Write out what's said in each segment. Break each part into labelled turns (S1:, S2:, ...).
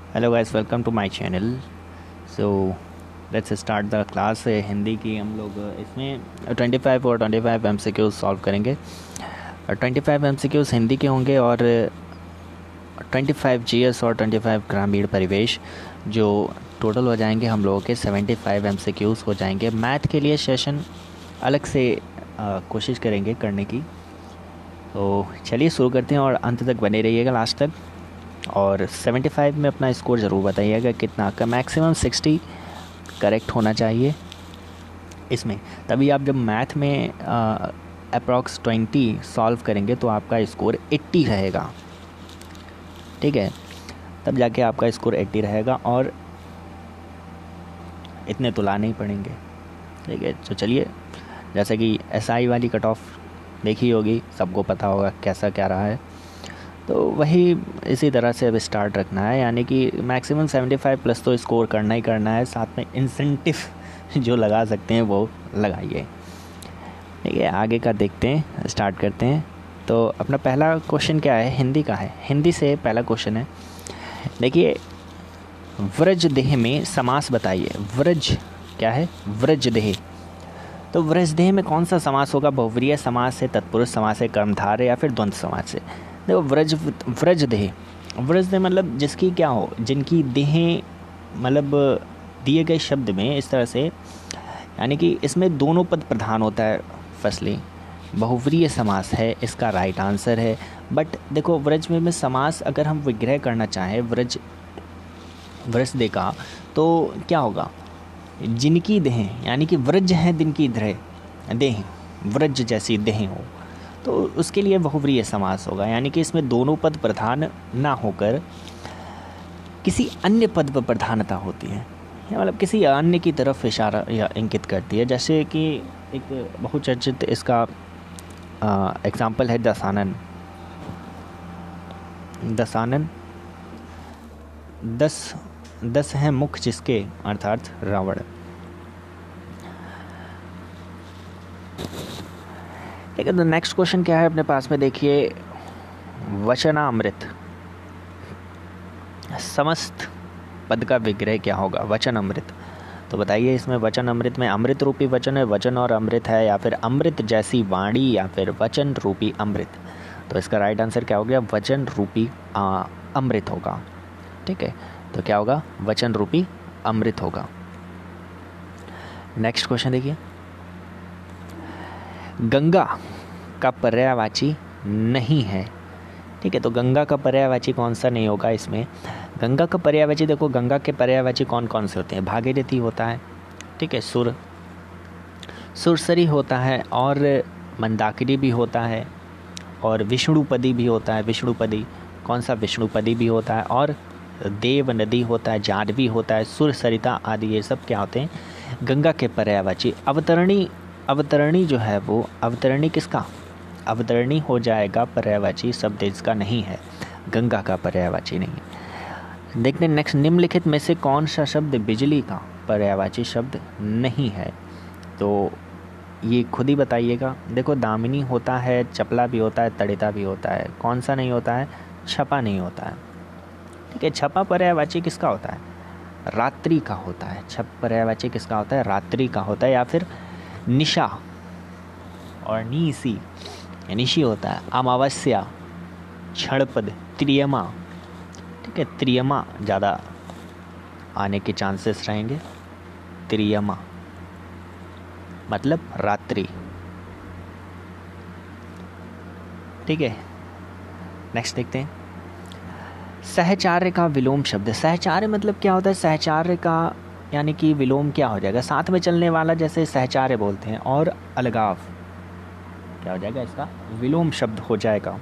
S1: Hello guys, welcome to my channel. So let's start the class. Hindi की हम लोग इसमें 25 और 25 एमसीक्यूज सॉल्व करेंगे। 25 एमसीक्यूज हिंदी के होंगे और 25 जीएस और 25 ग्रामीण परिवेश, जो टोटल हो जाएंगे हम लोगों के 75 एमसीक्यूज हो जाएंगे। मैथ के लिए सेशन अलग से कोशिश करेंगे करने की। तो चलिए शुरू करते हैं और अंत तक बने रहिएगा लास्ट तक। और 75 में अपना स्कोर ज़रूर बताइएगा कितना का। मैक्सिमम 60 करेक्ट होना चाहिए इसमें, तभी आप जब मैथ में अप्रॉक्स 20 सॉल्व करेंगे तो आपका स्कोर 80 रहेगा। ठीक है, तब जाके आपका स्कोर 80 रहेगा और इतने तो लाने ही पड़ेंगे। ठीक है, तो चलिए, जैसे कि एसआई वाली कट ऑफ देखी होगी, सबको पता होगा कैसा क्या रहा है, तो वही इसी तरह से अब स्टार्ट रखना है। यानी कि मैक्सिमम 75 प्लस तो स्कोर करना ही करना है, साथ में इंसेंटिव जो लगा सकते हैं वो लगाइए। ठीक है, आगे का देखते हैं, स्टार्ट करते हैं। तो अपना पहला क्वेश्चन क्या है, हिंदी का है। हिंदी से पहला क्वेश्चन है, देखिए, व्रजदेह में समास बताइए। व्रज क्या है? व्रजदेह। तो व्रजदेह में कौन सा समास होगा? बहुव्रीहि समास है, तत्पुरुष समास है, कर्मधारय या फिर द्वंद्व समास है। देखो, व्रजदेह, व्रजदेह मतलब जिसकी क्या हो, जिनकी देहें, मतलब दिए गए शब्द में इस तरह से, यानी कि इसमें दोनों पद प्रधान होता है। फर्स्टली बहुव्रीहि समास है, इसका राइट आंसर है। बट देखो, व्रज में समास अगर हम विग्रह करना चाहें व्रजदेह का, तो क्या होगा? जिनकी देहें, यानी कि व्रज हैं जिनकी देह, व्रज जैसी देहें हो, तो उसके लिए बहुव्रीहि समास होगा। यानी कि इसमें दोनों पद प्रधान ना होकर किसी अन्य पद पर प्रधानता होती है, या मतलब किसी अन्य की तरफ इशारा या इंगित करती है। जैसे कि एक बहुचर्चित इसका एग्जाम्पल है दशानन। 10 हैं मुख जिसके, अर्थात रावण। ठीक है, तो नेक्स्ट क्वेश्चन क्या है अपने पास में, देखिए, वचनामृत, समस्त पद का विग्रह क्या होगा? वचन अमृत। तो बताइए, इसमें वचन अमृत में अमृत रूपी वचन है, वचन और अमृत है, या फिर अमृत जैसी वाणी, या फिर वचन रूपी अमृत। तो इसका राइट आंसर क्या हो गया? वचन रूपी अमृत होगा। ठीक है, तो क्या होगा? वचन रूपी अमृत होगा। नेक्स्ट क्वेश्चन देखिए, गंगा का पर्यायवाची नहीं है। ठीक है, तो गंगा का पर्यायवाची कौन सा नहीं होगा इसमें? गंगा का पर्यायवाची, देखो, गंगा के पर्यायवाची कौन कौन से होते हैं? भागीरथी होता है, ठीक है, सुरसरी होता है, और मंदाकिनी भी होता है, और विष्णुपदी भी होता है। विष्णुपदी, कौन सा? विष्णुपदी भी होता है, और देव नदी होता है, जाह्नवी होता है, सुरसरिता आदि, ये सब क्या होते हैं? गंगा के पर्यायवाची। अवतरणी जो है वो, अवतरणी किसका? अवतरणी हो जाएगा पर्यायवाची शब्द, इसका नहीं है, गंगा का पर्यायवाची नहीं है। देखते हैं नेक्स्ट, निम्नलिखित में से कौन सा शब्द बिजली का पर्यायवाची शब्द नहीं है? तो ये खुद ही बताइएगा। देखो, दामिनी होता है, चपला भी होता है, तड़िता भी होता है, कौन सा नहीं होता है? छपा नहीं होता है। ठीक है, छपा पर्यायवाची किसका होता है? रात्रि का होता है। छप पर्यायवाची किसका होता है? रात्रि का होता है। या फिर निशा और निशी होता है। अमावस्या, क्षणपद, त्रियमा। ठीक है, त्रियमा ज़्यादा आने के चांसेस रहेंगे। त्रियमा मतलब रात्रि। ठीक है, नेक्स्ट देखते हैं, सहचार्य का विलोम शब्द। सहचार्य मतलब क्या होता है? सहचार्य का यानी कि विलोम क्या हो जाएगा? साथ में चलने वाला, जैसे सहचार्य बोलते हैं, और अलगाव क्या हो जाएगा? इसका विलोम शब्द हो जाएगा।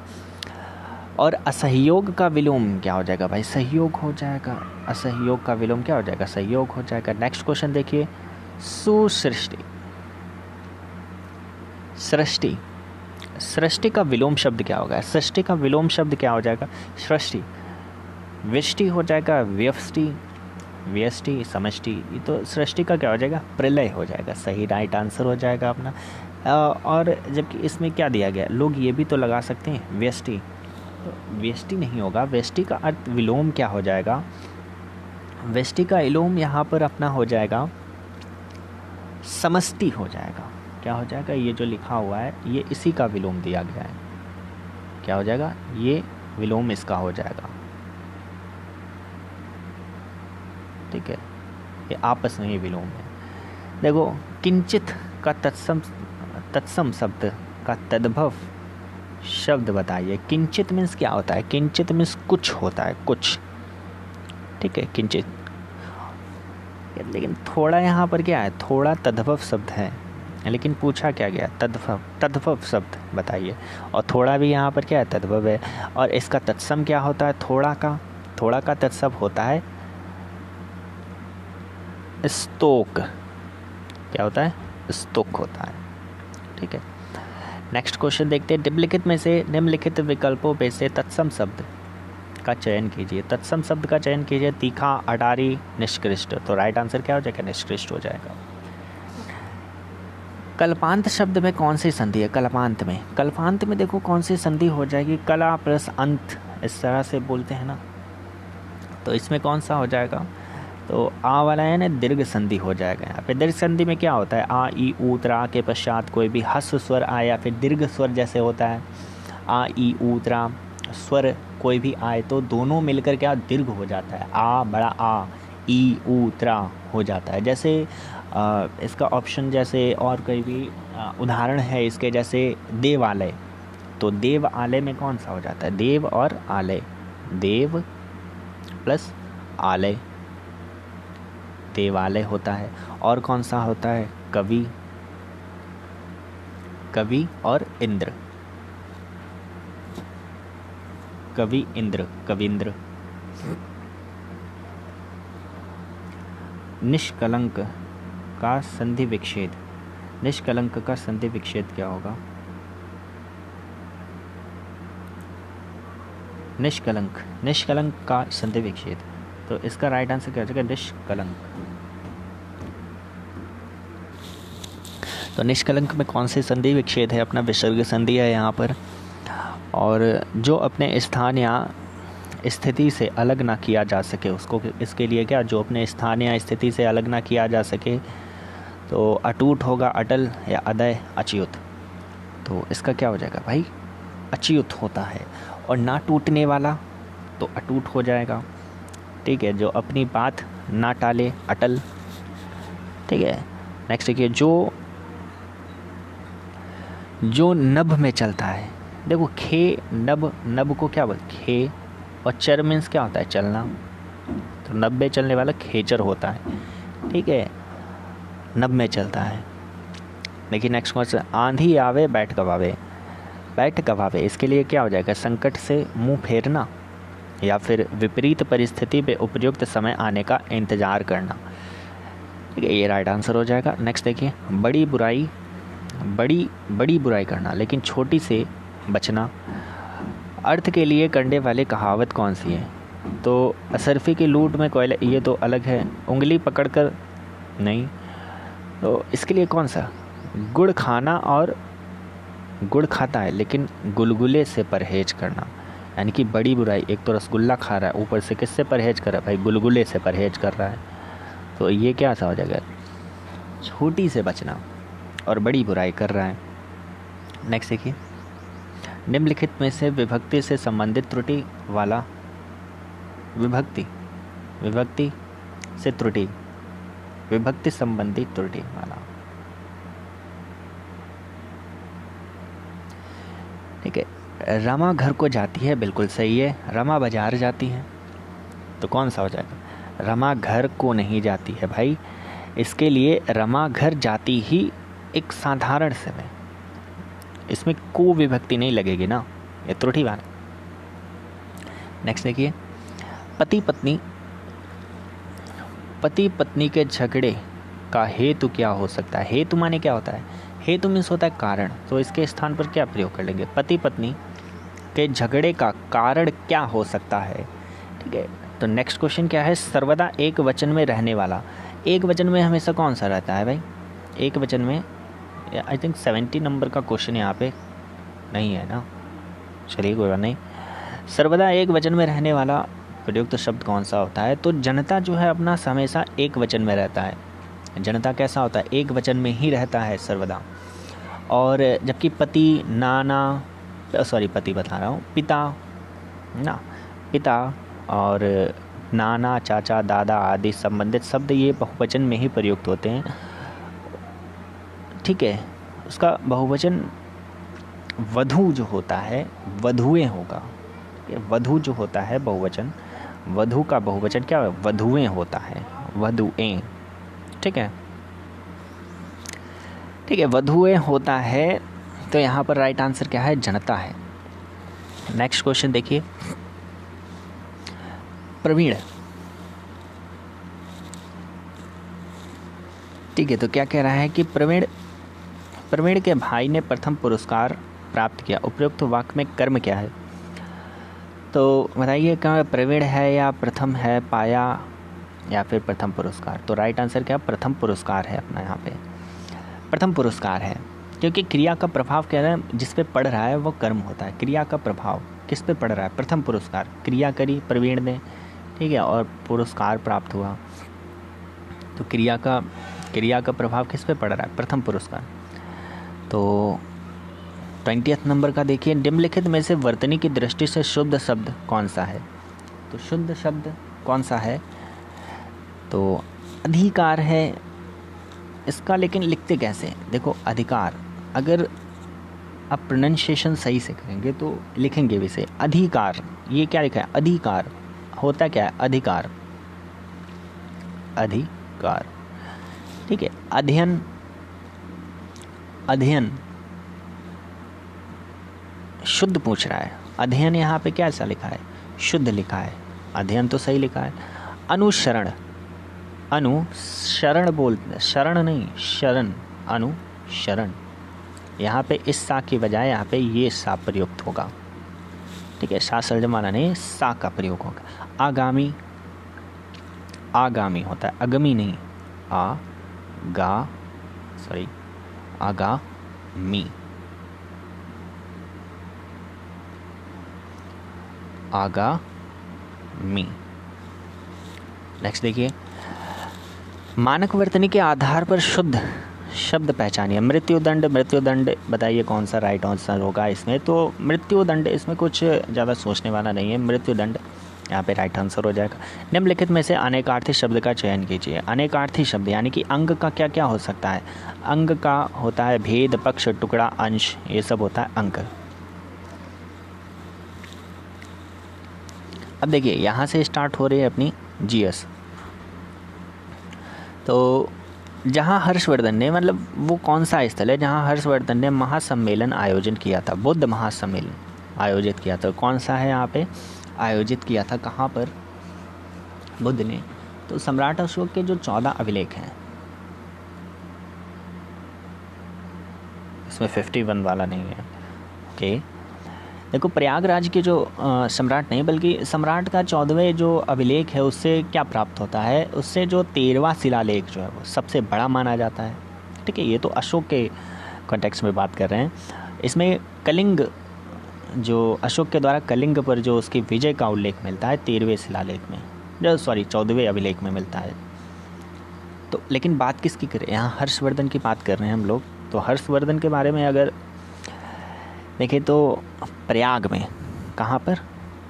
S1: और असहयोग का विलोम क्या हो जाएगा भाई? सहयोग हो जाएगा। असहयोग का विलोम क्या हो जाएगा? सहयोग हो जाएगा। नेक्स्ट क्वेश्चन देखिए, सुसृष्टि, सृष्टि, सृष्टि का विलोम शब्द क्या होगा? सृष्टि का विलोम शब्द क्या हो जाएगा? सृष्टि। व्यष्टि हो जाएगा, व्यष्टि, व्यष्टि, समष्टि। ये तो सृष्टि का क्या हो जाएगा? प्रलय हो जाएगा। सही राइट आंसर हो जाएगा अपना। और जबकि इसमें क्या दिया गया, लोग ये भी तो लगा सकते हैं व्यष्टि, तो व्यष्टि नहीं होगा। व्यष्टि का अर्थ विलोम क्या हो जाएगा? व्यष्टि का इलोम यहाँ पर अपना हो जाएगा समष्टि हो जाएगा। क्या हो जाएगा? ये जो लिखा हुआ है ये इसी का विलोम दिया गया है। क्या हो जाएगा? ये विलोम इसका हो जाएगा। ठीक है, ये आपस में ही विलोम है। देखो, किंचित का तत्सम शब्द का तद्भव शब्द बताइए। किंचित मीन्स क्या होता है? किंचित मीन्स कुछ होता है, कुछ। ठीक है, किंचित। लेकिन थोड़ा यहाँ पर क्या है? थोड़ा तद्भव शब्द है, लेकिन पूछा क्या गया? तद्भव शब्द बताइए। और थोड़ा भी यहाँ पर क्या है? तद्भव है। और इसका तत्सम क्या होता है? थोड़ा का तत्सम होता है स्तोक। क्या होता है? स्तोक होता है। ठीक है, नेक्स्ट क्वेश्चन देखते हैं। निम्नलिखित में से निम्नलिखित विकल्पों में से तत्सम शब्द का चयन कीजिए। तत्सम शब्द का चयन कीजिए। तीखा, अटारी, निष्कृष्ट। तो राइट आंसर क्या हो जाएगा? निष्कृष्ट हो जाएगा। कल्पांत शब्द में कौन सी संधि है? कल्पांत में देखो कौन सी संधि हो जाएगी? कला प्लस अंत, इस तरह से बोलते हैं ना, तो इसमें कौन सा हो जाएगा? तो आ वाला है ना, दीर्घ संधि हो जाएगा। यहाँ पे दीर्घ संधि में क्या होता है? आ, ई, ऊ, त्रा के पश्चात कोई भी ह्रस्व स्वर आए या फिर दीर्घ स्वर जैसे होता है आ, ई, ऊ, त्रा स्वर कोई भी आए तो दोनों मिलकर क्या दीर्घ हो जाता है। आ बड़ा आ, ई, ऊ, त्रा हो जाता है। जैसे इसका ऑप्शन जैसे और कोई भी उदाहरण है इसके, जैसे देवालय। तो देव आलय में कौन सा हो जाता है? देव और आलय, देव प्लस आलय, देवालय होता है। और कौन सा होता है? कवि, कवि और इंद्र, कवि इंद्र, कविंद्र। निष्कलंक का संधि विच्छेद, निष्कलंक का संधि विच्छेद क्या होगा? निष्कलंक का संधि विच्छेद, तो इसका राइट आंसर क्या हो जाएगा? निष्कलंक। तो निष्कलंक में कौन सी संधि विच्छेद है? अपना विसर्ग संधि है यहाँ पर। और जो अपने स्थान या स्थिति से अलग ना किया जा सके उसको, इसके लिए क्या, जो अपने स्थान या स्थिति से अलग ना किया जा सके तो अटूट होगा, अटल या अदय, अच्युत। तो इसका क्या हो जाएगा भाई? अच्युत होता है। और ना टूटने वाला तो अटूट हो जाएगा। ठीक है, जो अपनी बात ना टाले, अटल। ठीक है, नेक्स्ट देखिए, जो नभ में चलता है। देखो खे, नभ को क्या बोलते? खे। और चर मीन्स क्या होता है? चलना। तो नभ में चलने वाला खेचर होता है। ठीक है, नभ में चलता है। देखिए नेक्स्ट क्वेश्चन, आंधी आवे बैठ कबावे। बैठ कबावे, इसके लिए क्या हो जाएगा? संकट से मुंह फेरना या फिर विपरीत परिस्थिति पे उपयुक्त समय आने का इंतजार करना। ठीक है, ये राइट आंसर हो जाएगा। नेक्स्ट देखिए, बड़ी बुराई करना लेकिन छोटी से बचना। अर्थ के लिए करने वाले कहावत कौन सी है? तो असरफी की लूट में कोयला, ये तो अलग है। उंगली पकड़कर नहीं, तो इसके लिए कौन सा? गुड़ खाना और गुड़ खाता है लेकिन गुलगुले से परहेज करना। यानी कि बड़ी बुराई, एक तो रसगुल्ला खा रहा है, ऊपर से किससे परहेज कर रहा है भाई? गुलगुले से परहेज कर रहा है। तो ये क्या सा हो जाएगा? छोटी से बचना और बड़ी बुराई कर रहा है। नेक्स्ट देखिए, निम्नलिखित में से विभक्ति से संबंधित त्रुटि वाला, विभक्ति से त्रुटि, विभक्ति संबंधी त्रुटि वाला। ठीक है, रमा घर को जाती है, बिल्कुल सही है। रमा बाजार जाती है, तो कौन सा हो जाएगा? रमा घर को नहीं जाती है भाई, इसके लिए रमा घर जाती ही एक साधारण समय, इसमें को विभक्ति नहीं लगेगी ना, ये त्रुटि वाला। नेक्स्ट देखिए, पति पत्नी के झगड़े का हेतु क्या हो सकता है? हेतु माने क्या होता है? हेतु मीन्स होता है कारण। तो इसके स्थान पर क्या प्रयोग कर लेंगे? पति पत्नी के झगड़े का कारण क्या हो सकता है? ठीक है, तो नेक्स्ट क्वेश्चन क्या है? सर्वदा एक वचन में रहने वाला। एक वचन में हमेशा कौन सा रहता है भाई? एक वचन में आई थिंक 70 नंबर का क्वेश्चन यहाँ पे नहीं है ना, चलिए कोई बात नहीं। सर्वदा एक वचन में रहने वाला प्रयुक्त शब्द कौन सा होता है? तो जनता जो है अपना हमेशा एक वचन में रहता है। जनता कैसा होता है? एक वचन में ही रहता है सर्वदा। और जबकि पति, नाना, सॉरी पति बता रहा हूँ, पिता ना, पिता और नाना, चाचा, दादा आदि संबंधित शब्द ये बहुवचन में ही प्रयुक्त होते हैं। ठीक है, उसका बहुवचन वधू जो होता है, वधुएं होगा। वधू जो होता है बहुवचन, वधू का बहुवचन क्या है? वधुएं होता है, वधुएं। ठीक है, ठीक है, वधुएं होता है। तो यहाँ पर राइट आंसर क्या है? जनता है। नेक्स्ट क्वेश्चन देखिए, प्रवीण। ठीक है, तो क्या कह रहा है कि प्रवीण के भाई ने प्रथम पुरस्कार प्राप्त किया, उपयुक्त वाक्य में कर्म क्या है? तो बताइए, क्या प्रवीण है या प्रथम है, पाया या फिर प्रथम पुरस्कार? तो राइट आंसर क्या? प्रथम पुरस्कार है अपना, यहाँ पे प्रथम पुरस्कार है। क्योंकि क्रिया का प्रभाव कह रहे हैं जिस पे पड़ रहा है वो कर्म होता है। क्रिया का प्रभाव किस पे पड़ रहा है? प्रथम पुरस्कार। क्रिया करी प्रवीण ने, ठीक है, और पुरस्कार प्राप्त हुआ, तो क्रिया का प्रभाव किस पे पड़ रहा है? प्रथम पुरस्कार। तो 20th नंबर का देखिए, निम्नलिखित में से वर्तनी की दृष्टि से शुद्ध शब्द कौन सा है? तो शुद्ध शब्द कौन सा है? तो अधिकार है इसका, लेकिन लिखते कैसे? देखो, अधिकार अगर आप प्रोनाउंसिएशन सही से करेंगे तो लिखेंगे भी सही। अधिकार, ये क्या लिखा है? अधिकार होता क्या है? अधिकार, अधिकार। ठीक है, अध्ययन, अध्ययन शुद्ध पूछ रहा है। अध्ययन यहाँ पे क्या सा लिखा है? शुद्ध लिखा है। अध्ययन तो सही लिखा है। अनुसरण, अनुसरण बोलते, शरण नहीं, शरण, अनुसरण। यहाँ पे इस सा की बजाय यहाँ पे ये सा प्रयुक्त होगा। ठीक है, सा सर्जमाना नहीं, सा का प्रयोग होगा। आगामी, आगामी होता है, अगमी नहीं, आगामी, आगामी। नेक्स्ट देखिए, मानक वर्तनी के आधार पर शुद्ध शब्द पहचानिए। मृत्युदंड, मृत्युदंड बताइए कौन सा राइट आंसर होगा इसमें? तो मृत्युदंड, इसमें कुछ ज़्यादा सोचने वाला नहीं है। मृत्युदंड यहाँ पे राइट आंसर हो जाएगा। निम्नलिखित में से अनेकार्थी शब्द का चयन कीजिए। अनेकार्थी शब्द यानी कि अंग का क्या क्या हो सकता है? अंग का होता है भेद, पक्ष, टुकड़ा, अंश, ये सब होता है अंग। अब देखिए, यहाँ से स्टार्ट हो रही है अपनी जीएस। तो जहाँ हर्षवर्धन ने, मतलब वो कौन सा स्थल है जहाँ हर्षवर्धन ने महासम्मेलन आयोजन किया था? बुद्ध महासम्मेलन आयोजित किया था। कौन सा है यहाँ पे आयोजित किया था? कहाँ पर? बुद्ध ने। तो सम्राट अशोक के जो 14 अभिलेख हैं, इसमें 51 वाला नहीं है। ओके, देखो, प्रयागराज के जो सम्राट नहीं बल्कि सम्राट का 14वें जो अभिलेख है उससे क्या प्राप्त होता है? उससे जो 13वां शिलालेख जो है वो सबसे बड़ा माना जाता है। ठीक है, ये तो अशोक के कॉन्टेक्स्ट में बात कर रहे हैं। इसमें कलिंग, जो अशोक के द्वारा कलिंग पर जो उसकी विजय का उल्लेख मिलता है 13वें शिलालेख में, 14वें अभिलेख में मिलता है। तो लेकिन बात किसकी करें? यहाँ हर्षवर्धन की बात कर रहे हैं हम लोग। तो हर्षवर्धन के बारे में अगर देखें तो प्रयाग में, कहाँ पर?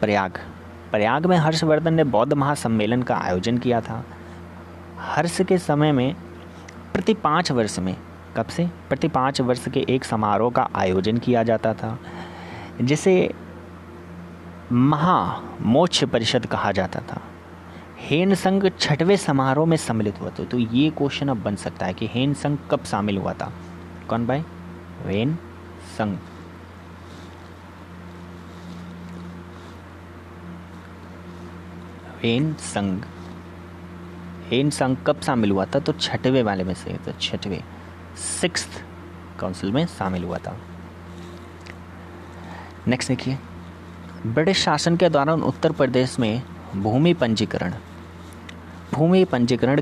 S1: प्रयाग में हर्षवर्धन ने बौद्ध महासम्मेलन का आयोजन किया था। हर्ष के समय में प्रति 5 वर्ष में, कब से? प्रति 5 वर्ष के एक समारोह का आयोजन किया जाता था जिसे महामोक्ष परिषद कहा जाता था। हेन संघ 6वें समारोह में सम्मिलित हुआ था। तो ये क्वेश्चन अब बन सकता है कि हेन संघ कब शामिल हुआ था? कौन भाई? हेन संघ। हेन संघ कब शामिल हुआ था? तो 6वें वाले में से, तो 6वें 6th काउंसिल में शामिल हुआ था। नेक्स्ट देखिए, ब्रिटिश शासन के दौरान उत्तर प्रदेश में भूमि पंजीकरण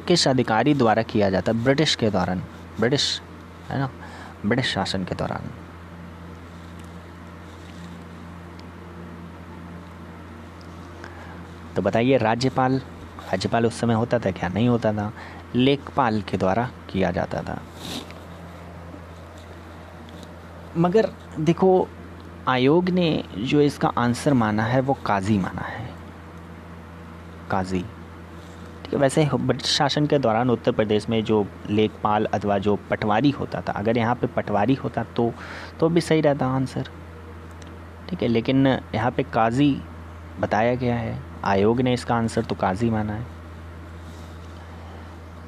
S1: किस अधिकारी द्वारा किया जाता? ब्रिटिश के दौरान, ब्रिटिश है ना, ब्रिटिश शासन के दौरान। तो बताइए राज्यपाल, राज्यपाल उस समय होता था क्या? नहीं होता था, लेखपाल के द्वारा किया जाता था। मगर देखो, आयोग ने जो इसका आंसर माना है वो काजी माना है, काजी। ठीक है, वैसे ब्रिटिश शासन के दौरान उत्तर प्रदेश में जो लेखपाल अथवा जो पटवारी होता था, अगर यहाँ पे पटवारी होता तो भी सही रहता आंसर। ठीक है, लेकिन यहाँ पे काजी बताया गया है, आयोग ने इसका आंसर तो काजी माना है।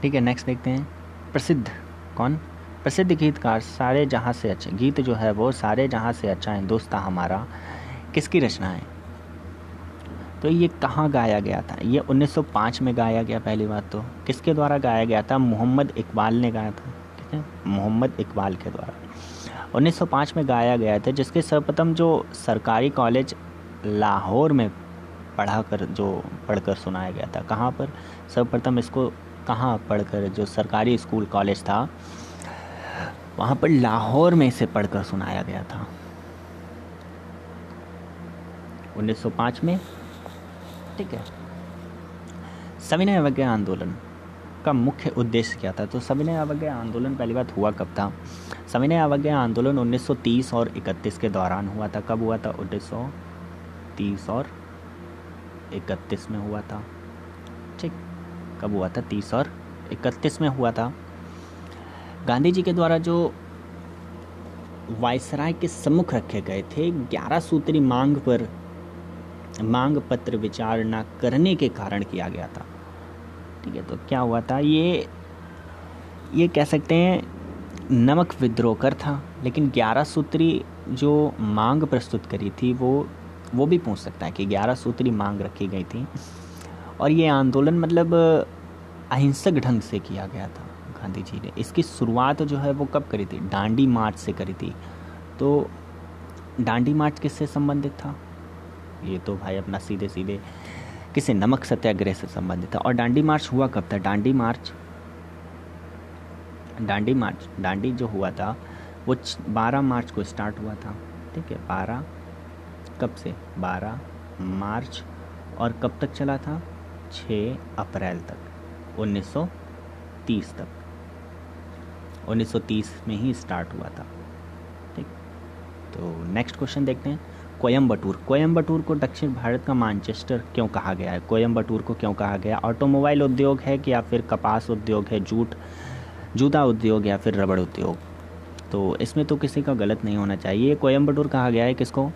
S1: ठीक है, नेक्स्ट देखते हैं। प्रसिद्ध कौन? प्रसिद्ध गीतकार सारे जहाँ से अच्छा, गीत जो है वो सारे जहाँ से अच्छा हिंदुस्तान हमारा, किसकी रचना है? तो ये कहाँ गाया गया था? ये 1905 में गाया गया। पहली बात तो किसके द्वारा गाया गया था? मोहम्मद इकबाल ने गाया था। ठीक है, मोहम्मद इकबाल के द्वारा 1905 में गाया गया था, जिसके सर्वप्रथम जो सरकारी कॉलेज लाहौर में पढ़कर सुनाया गया था। कहाँ पर सर्वप्रथम इसको, कहाँ पढ़कर, जो सरकारी स्कूल कॉलेज था वहाँ पर लाहौर में इसे पढ़कर सुनाया गया था 1905 में। ठीक है, सविनय अवज्ञा आंदोलन का मुख्य उद्देश्य क्या था? तो सविनय अवज्ञा आंदोलन पहली बात हुआ कब था? सविनय अवज्ञा आंदोलन 1930 और 31 के दौरान हुआ था। कब हुआ था? 1930 और 31 में हुआ था। ठीक, कब हुआ था? 30 और 31 में हुआ था। गांधी जी के द्वारा जो वायसराय के सम्मुख रखे गए थे 11 सूत्री मांग पत्र विचार न करने के कारण किया गया था। ठीक है, तो क्या हुआ था? ये कह सकते हैं नमक विद्रोह कर था, लेकिन 11 सूत्री जो मांग प्रस्तुत करी थी वो भी पूछ सकता है कि 11 सूत्री मांग रखी गई थी, और ये आंदोलन मतलब अहिंसक ढंग से किया गया था। गांधी जी ने इसकी शुरुआत जो है वो कब करी थी? डांडी मार्च से करी थी। तो डांडी मार्च किससे संबंधित था? ये तो भाई अपना सीधे सीधे किसी नमक सत्याग्रह से संबंधित था। और डांडी मार्च हुआ कब था? डांडी जो हुआ था वो 12 मार्च को स्टार्ट हुआ था। ठीक है, 12 कब से? 12 मार्च, और कब तक चला था? 6 अप्रैल तक, 1930 तक। 1930 में ही स्टार्ट हुआ था। ठीक, तो नेक्स्ट क्वेश्चन देखते हैं। कोयम्बटूर को दक्षिण भारत का मैनचेस्टर क्यों कहा गया है? कोयम्बटूर को क्यों कहा गया? ऑटोमोबाइल उद्योग है कि या फिर कपास उद्योग है, जूता उद्योग या फिर रबड़ उद्योग? तो इसमें तो किसी का गलत नहीं होना चाहिए। कोयम्बटूर कहा गया है किसको?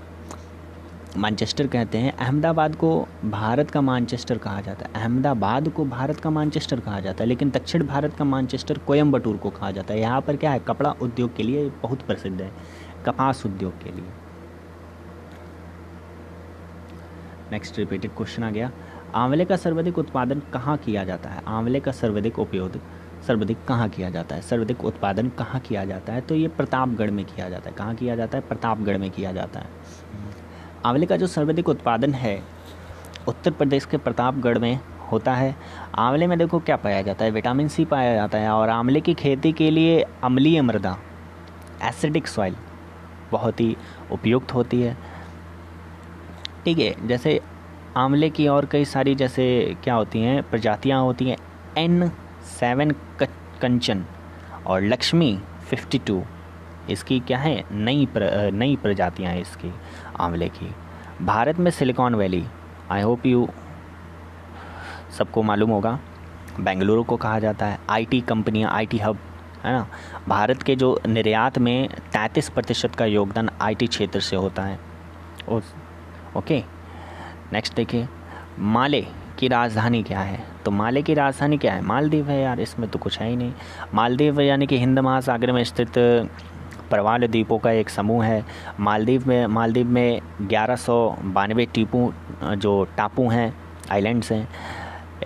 S1: मैनचेस्टर कहते हैं। अहमदाबाद को भारत का मैनचेस्टर कहा जाता है। अहमदाबाद को भारत का मैनचेस्टर कहा जाता है, लेकिन दक्षिण भारत का मैनचेस्टर कोयम्बटूर को कहा जाता है। यहाँ पर क्या है? कपड़ा उद्योग के लिए बहुत प्रसिद्ध है, कपास उद्योग के लिए। नेक्स्ट रिपीटेड क्वेश्चन आ गया। आंवले का सर्वाधिक उत्पादन कहाँ किया जाता है? आंवले का सर्वाधिक उपयोग सर्वाधिक कहाँ किया जाता है? सर्वाधिक उत्पादन कहाँ किया जाता है? तो ये प्रतापगढ़ में किया जाता है। कहाँ किया जाता है? प्रतापगढ़ में किया जाता है। आंवले का जो सर्वाधिक उत्पादन है उत्तर प्रदेश के प्रतापगढ़ में होता है। आंवले में देखो क्या पाया जाता है? विटामिन सी पाया जाता है, और आंवले की खेती के लिए अम्लीय मृदा, एसिडिक सॉइल बहुत ही उपयुक्त होती है। ठीक है, जैसे आंवले की और कई सारी जैसे क्या होती हैं प्रजातियां होती हैं, N7 कंचन और लक्ष्मी 52, इसकी क्या है? नई प्रजातियां हैं इसकी, आंवले की। भारत में silicon valley, I hope you सबको मालूम होगा, बेंगलुरु को कहा जाता है। आईटी कंपनियां, आईटी हब है ना। भारत के जो निर्यात में 33% का योगदान आईटी क्षेत्र से होता है। ओके, नेक्स्ट देखिए। माले की राजधानी क्या है? तो माले की राजधानी क्या है? मालदीव है यार, इसमें तो कुछ है ही नहीं। मालदीव यानी कि हिंद महासागर में स्थित प्रवाल द्वीपों का एक समूह है। मालदीव में 1192 जो टापू हैं, आइलैंड्स हैं,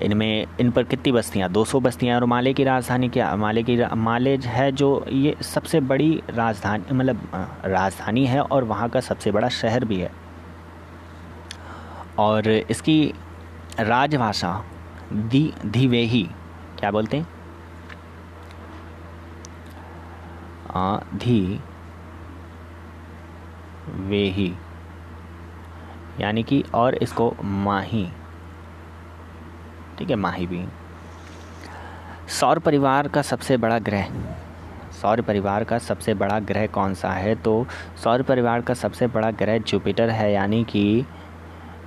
S1: इन पर कितनी बस्तियाँ? 200 बस्तियाँ। और माले की राजधानी क्या? माले है जो ये सबसे बड़ी राजधानी, मतलब राजधानी है और वहाँ का सबसे बड़ा शहर भी है। और इसकी राजभाषा धिवेही, क्या बोलते हैं? धिवेही यानी कि, और इसको माही ठीक है, माही भी। सौर परिवार का सबसे बड़ा ग्रह, सौर परिवार का सबसे बड़ा ग्रह कौन सा है? तो सौर परिवार का सबसे बड़ा ग्रह जुपिटर है, यानी कि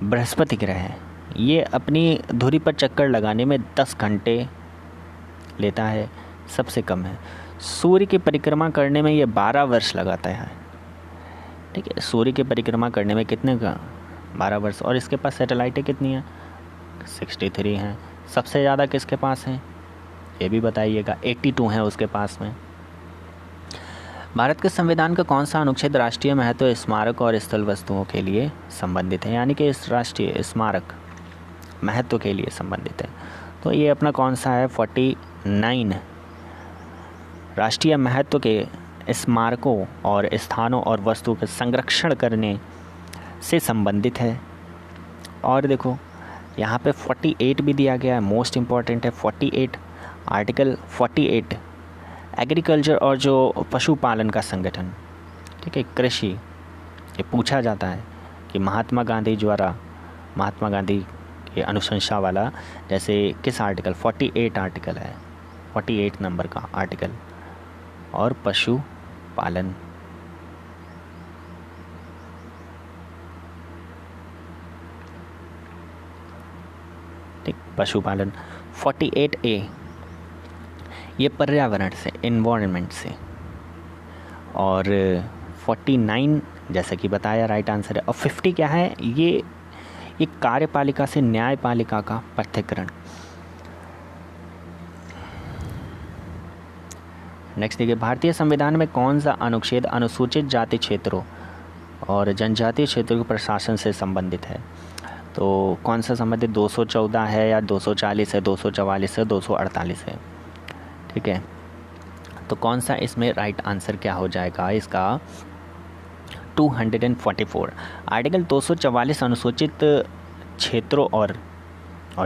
S1: बृहस्पति ग्रह है। ये अपनी धुरी पर चक्कर लगाने में 10 घंटे लेता है, सबसे कम है। सूर्य की परिक्रमा करने में ये 12 वर्ष लगाता है। ठीक है, सूर्य की परिक्रमा करने में कितने का? 12 वर्ष। और इसके पास सैटेलाइटें कितनी हैं? 63 हैं। सबसे ज़्यादा किसके पास हैं ये भी बताइएगा। 82 हैं उसके पास में। भारत के संविधान का कौन सा अनुच्छेद राष्ट्रीय महत्व, स्मारक और स्थल वस्तुओं के लिए संबंधित है, यानी कि इस राष्ट्रीय स्मारक महत्व के लिए संबंधित है? तो ये अपना कौन सा है? 49 राष्ट्रीय महत्व के स्मारकों और स्थानों और वस्तुओं के संरक्षण करने से संबंधित है। और देखो यहाँ पे 48 भी दिया गया है, मोस्ट इम्पॉर्टेंट है 48, आर्टिकल 48 एग्रीकल्चर और जो पशुपालन का संगठन, ठीक है, कृषि। ये पूछा जाता है कि महात्मा गांधी द्वारा, महात्मा गांधी के अनुशंसा वाला, जैसे किस आर्टिकल? 48 आर्टिकल है, 48 नंबर का आर्टिकल। और पशुपालन, ठीक, पशुपालन 48A ये पर्यावरण से, इन्वायरमेंट से। और 49 जैसा कि बताया राइट आंसर है। और 50 क्या है? ये कार्यपालिका से न्यायपालिका का पृथक्करण। नेक्स्ट देखिए, भारतीय संविधान में कौन सा अनुच्छेद अनुसूचित जाति क्षेत्रों और जनजातीय क्षेत्रों के प्रशासन से संबंधित है? तो कौन सा संबंधित? 214 है या 240 है, 244 है, 248 है? ठीक है, तो कौन सा इसमें राइट आंसर क्या हो जाएगा इसका? 244। आर्टिकल 244 अनुसूचित क्षेत्रों और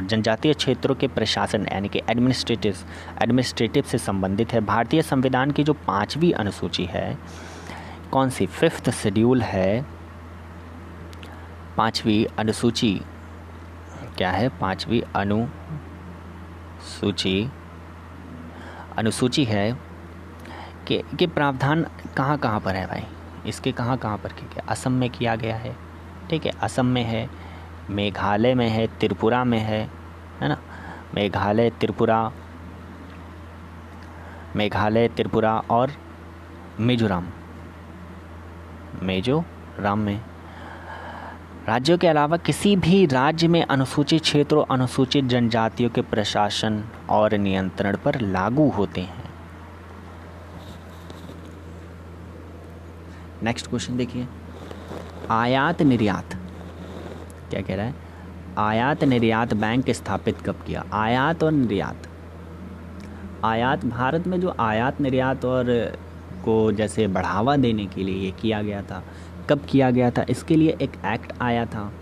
S1: जनजातीय क्षेत्रों के प्रशासन यानी कि एडमिनिस्ट्रेटिव से संबंधित है। भारतीय संविधान की जो 5वीं अनुसूची है, कौन सी? 5th शेड्यूल है। 5वीं अनुसूची क्या है? 5वीं अनुसूची है कि प्रावधान कहाँ कहाँ पर है भाई? इसके कहाँ कहाँ पर किया? असम में किया गया है, ठीक है, असम में है, मेघालय में है, त्रिपुरा में है ना? मेघालय, त्रिपुरा और मिजोरम में। राज्यों के अलावा किसी भी राज्य में अनुसूचित क्षेत्रों, अनुसूचित जनजातियों के प्रशासन और नियंत्रण पर लागू होते हैं। नेक्स्ट क्वेश्चन देखिए, आयात निर्यात क्या कह रहा है? आयात निर्यात बैंक स्थापित कब किया? आयात और निर्यात, आयात भारत में जो आयात निर्यात और को जैसे बढ़ावा देने के लिए ये किया गया था, कब किया गया था? इसके लिए एक एक्ट आया था।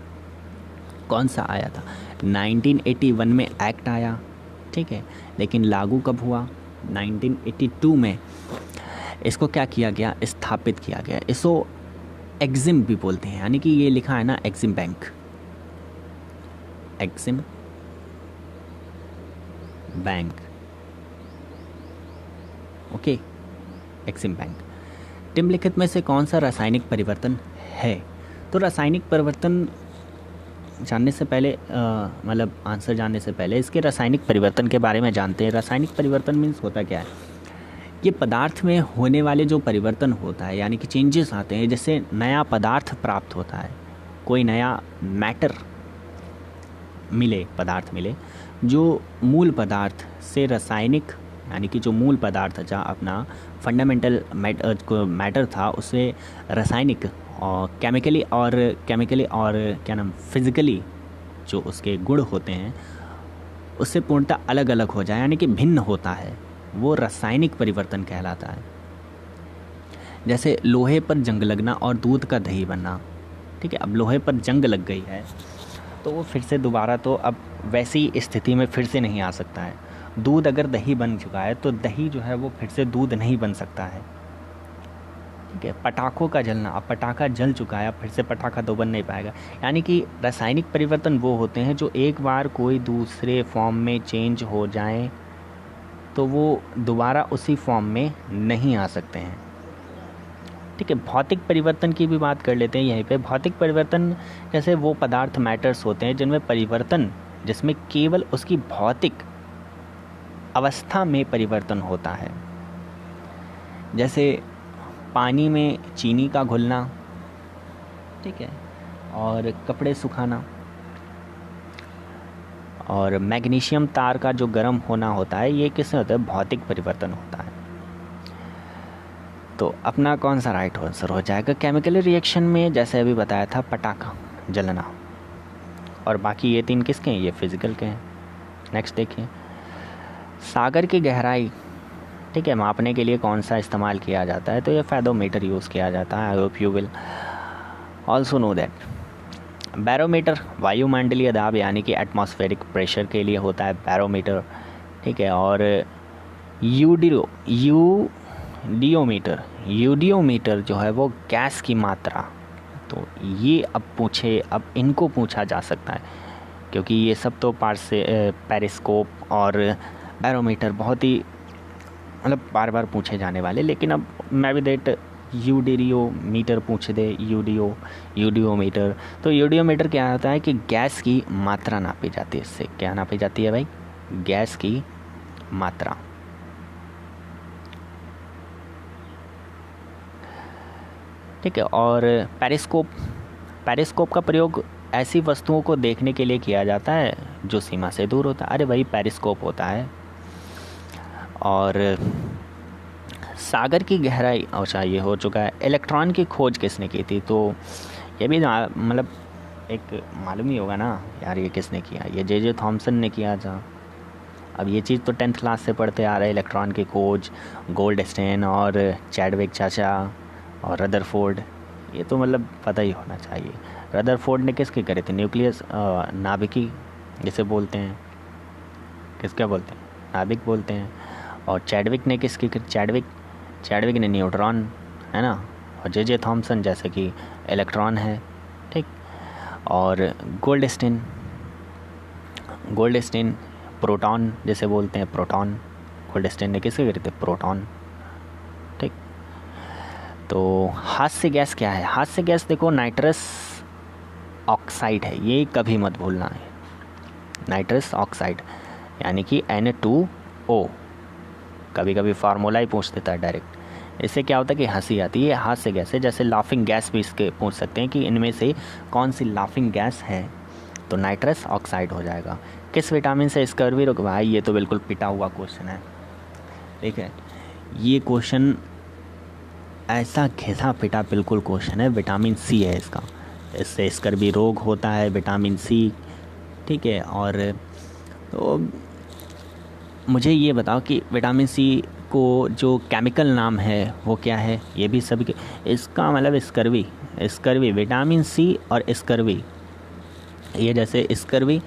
S1: कौन सा आया था? 1981 में एक्ट आया, ठीक है, लेकिन लागू कब हुआ? 1982 में इसको क्या किया गया? स्थापित किया गया। इसको एग्जिम भी बोलते हैं, यानी कि ये लिखा है ना EXIM bank, EXIM bank, okay, EXIM bank. निम्नलिखित में से कौन सा रासायनिक परिवर्तन है? तो रासायनिक परिवर्तन जानने से पहले मतलब आंसर जानने से पहले इसके रासायनिक परिवर्तन के बारे में जानते हैं। रासायनिक परिवर्तन मीन्स होता क्या है? ये पदार्थ में होने वाले जो परिवर्तन होता है, यानी कि चेंजेस आते हैं, जैसे नया पदार्थ प्राप्त होता है, कोई नया मैटर पदार्थ मिले, जो मूल पदार्थ से रासायनिक, यानी कि जो मूल पदार्थ जहाँ अपना फंडामेंटल मैटर था, उससे रासायनिक और केमिकली और क्या नाम फिजिकली जो उसके गुण होते हैं उससे पूर्णतः अलग अलग हो जाए, यानी कि भिन्न होता है, वो रासायनिक परिवर्तन कहलाता है। जैसे लोहे पर जंग लगना और दूध का दही बनना, ठीक है, अब लोहे पर जंग लग गई है तो वो फिर से दोबारा तो अब वैसी स्थिति में फिर से नहीं आ सकता है। दूध अगर दही बन चुका है तो दही जो है वो फिर से दूध नहीं बन सकता है, ठीक है। पटाखों का जलना, अब पटाखा जल चुका है, अब फिर से पटाखा तो बन नहीं पाएगा। यानी कि रासायनिक परिवर्तन वो होते हैं जो एक बार कोई दूसरे फॉर्म में चेंज हो जाएं तो वो दोबारा उसी फॉर्म में नहीं आ सकते हैं। ठीक है। भौतिक परिवर्तन की भी बात कर लेते हैं यहीं पे। भौतिक परिवर्तन जैसे वो पदार्थ, मैटर्स होते हैं जिनमें परिवर्तन, जिसमें केवल उसकी भौतिक अवस्था में परिवर्तन होता है। जैसे पानी में चीनी का घुलना, ठीक है, और कपड़े सुखाना, और मैग्नीशियम तार का जो गर्म होना होता है, ये किससे होता है? भौतिक परिवर्तन होता है। तो अपना कौन सा राइट आंसर हो जाएगा? केमिकल रिएक्शन में जैसे अभी बताया था, पटाखा जलना, और बाकी ये 3 किसके हैं? ये फिजिकल के हैं। नेक्स्ट देखिए, सागर की गहराई, ठीक है, मापने के लिए कौन सा इस्तेमाल किया जाता है? तो ये फेदोमीटर यूज़ किया जाता है। I hope you will also know that. Barometer वायुमंडलीय दाब यानी कि एटमॉस्फेरिक प्रेशर के लिए होता है बैरोमीटर, ठीक है। और यूडियोमीटर जो है वो गैस की मात्रा। तो ये अब इनको पूछा जा सकता है, क्योंकि ये सब तो पेरिस्कोप और बैरोमीटर बहुत ही मतलब बार बार पूछे जाने वाले। लेकिन अब मैं भी देट यूडियोमीटर पूछ दे, यूडियोमीटर। तो यूडियोमीटर क्या होता है कि गैस की मात्रा नापी जाती है। इससे क्या नापी जाती है भाई? गैस की मात्रा। ठीक है। और पेरिस्कोप का प्रयोग ऐसी वस्तुओं को देखने के लिए किया जाता है जो सीमा से दूर होता है। अरे भाई पेरिस्कोप होता है। और सागर की गहराई, अच्छा ये हो चुका है। इलेक्ट्रॉन की खोज किसने की थी? तो ये भी मतलब एक मालूम ही होगा ना यार, ये किसने किया? ये जे थॉमसन ने किया था। अब ये चीज़ तो 10th क्लास से पढ़ते आ रहे हैं। इलेक्ट्रॉन की खोज गोल्डस्टेन और चैडविक चाचा और रदरफोर्ड, ये तो मतलब पता ही होना चाहिए। रदरफोर्ड ने किसके करे थे? न्यूक्लियस नाभिकी जिसे बोलते हैं, किसका बोलते हैं? नाभिक बोलते हैं। और चैडविक ने किसकी? चैडविक ने न्यूट्रॉन, है ना। और जे थॉमसन जैसे कि इलेक्ट्रॉन है, ठीक। और गोल्डस्टेन प्रोटॉन जिसे बोलते हैं, प्रोटॉन। गोल्डस्टेन ने किसके करे थे? प्रोटॉन, ठीक। तो हास्य गैस क्या है? हास्य गैस देखो नाइट्रस ऑक्साइड है, ये कभी मत भूलना है। नाइट्रस ऑक्साइड यानी कि Na2O। कभी कभी फार्मूला ही पूछ देता है डायरेक्ट। इससे क्या होता है कि हंसी आती है, हास्य गैस है। जैसे लाफिंग गैस भी इसके पूछ सकते हैं कि इनमें से कौन सी लाफिंग गैस है, तो नाइट्रस ऑक्साइड हो जाएगा। किस विटामिन से स्कर्वी रोग? भाई ये तो बिल्कुल पिटा हुआ क्वेश्चन है, ठीक है। ये क्वेश्चन ऐसा घिसा पिटा बिल्कुल क्वेश्चन है। विटामिन सी है इसका, इससे स्कर्वी रोग होता है, विटामिन सी, ठीक है। और तो मुझे ये बताओ कि विटामिन सी को जो केमिकल नाम है वो क्या है? ये भी सभी के, इसका मतलब स्कर्वी, विटामिन सी और स्कर्वी, ये जैसे स्कर्वी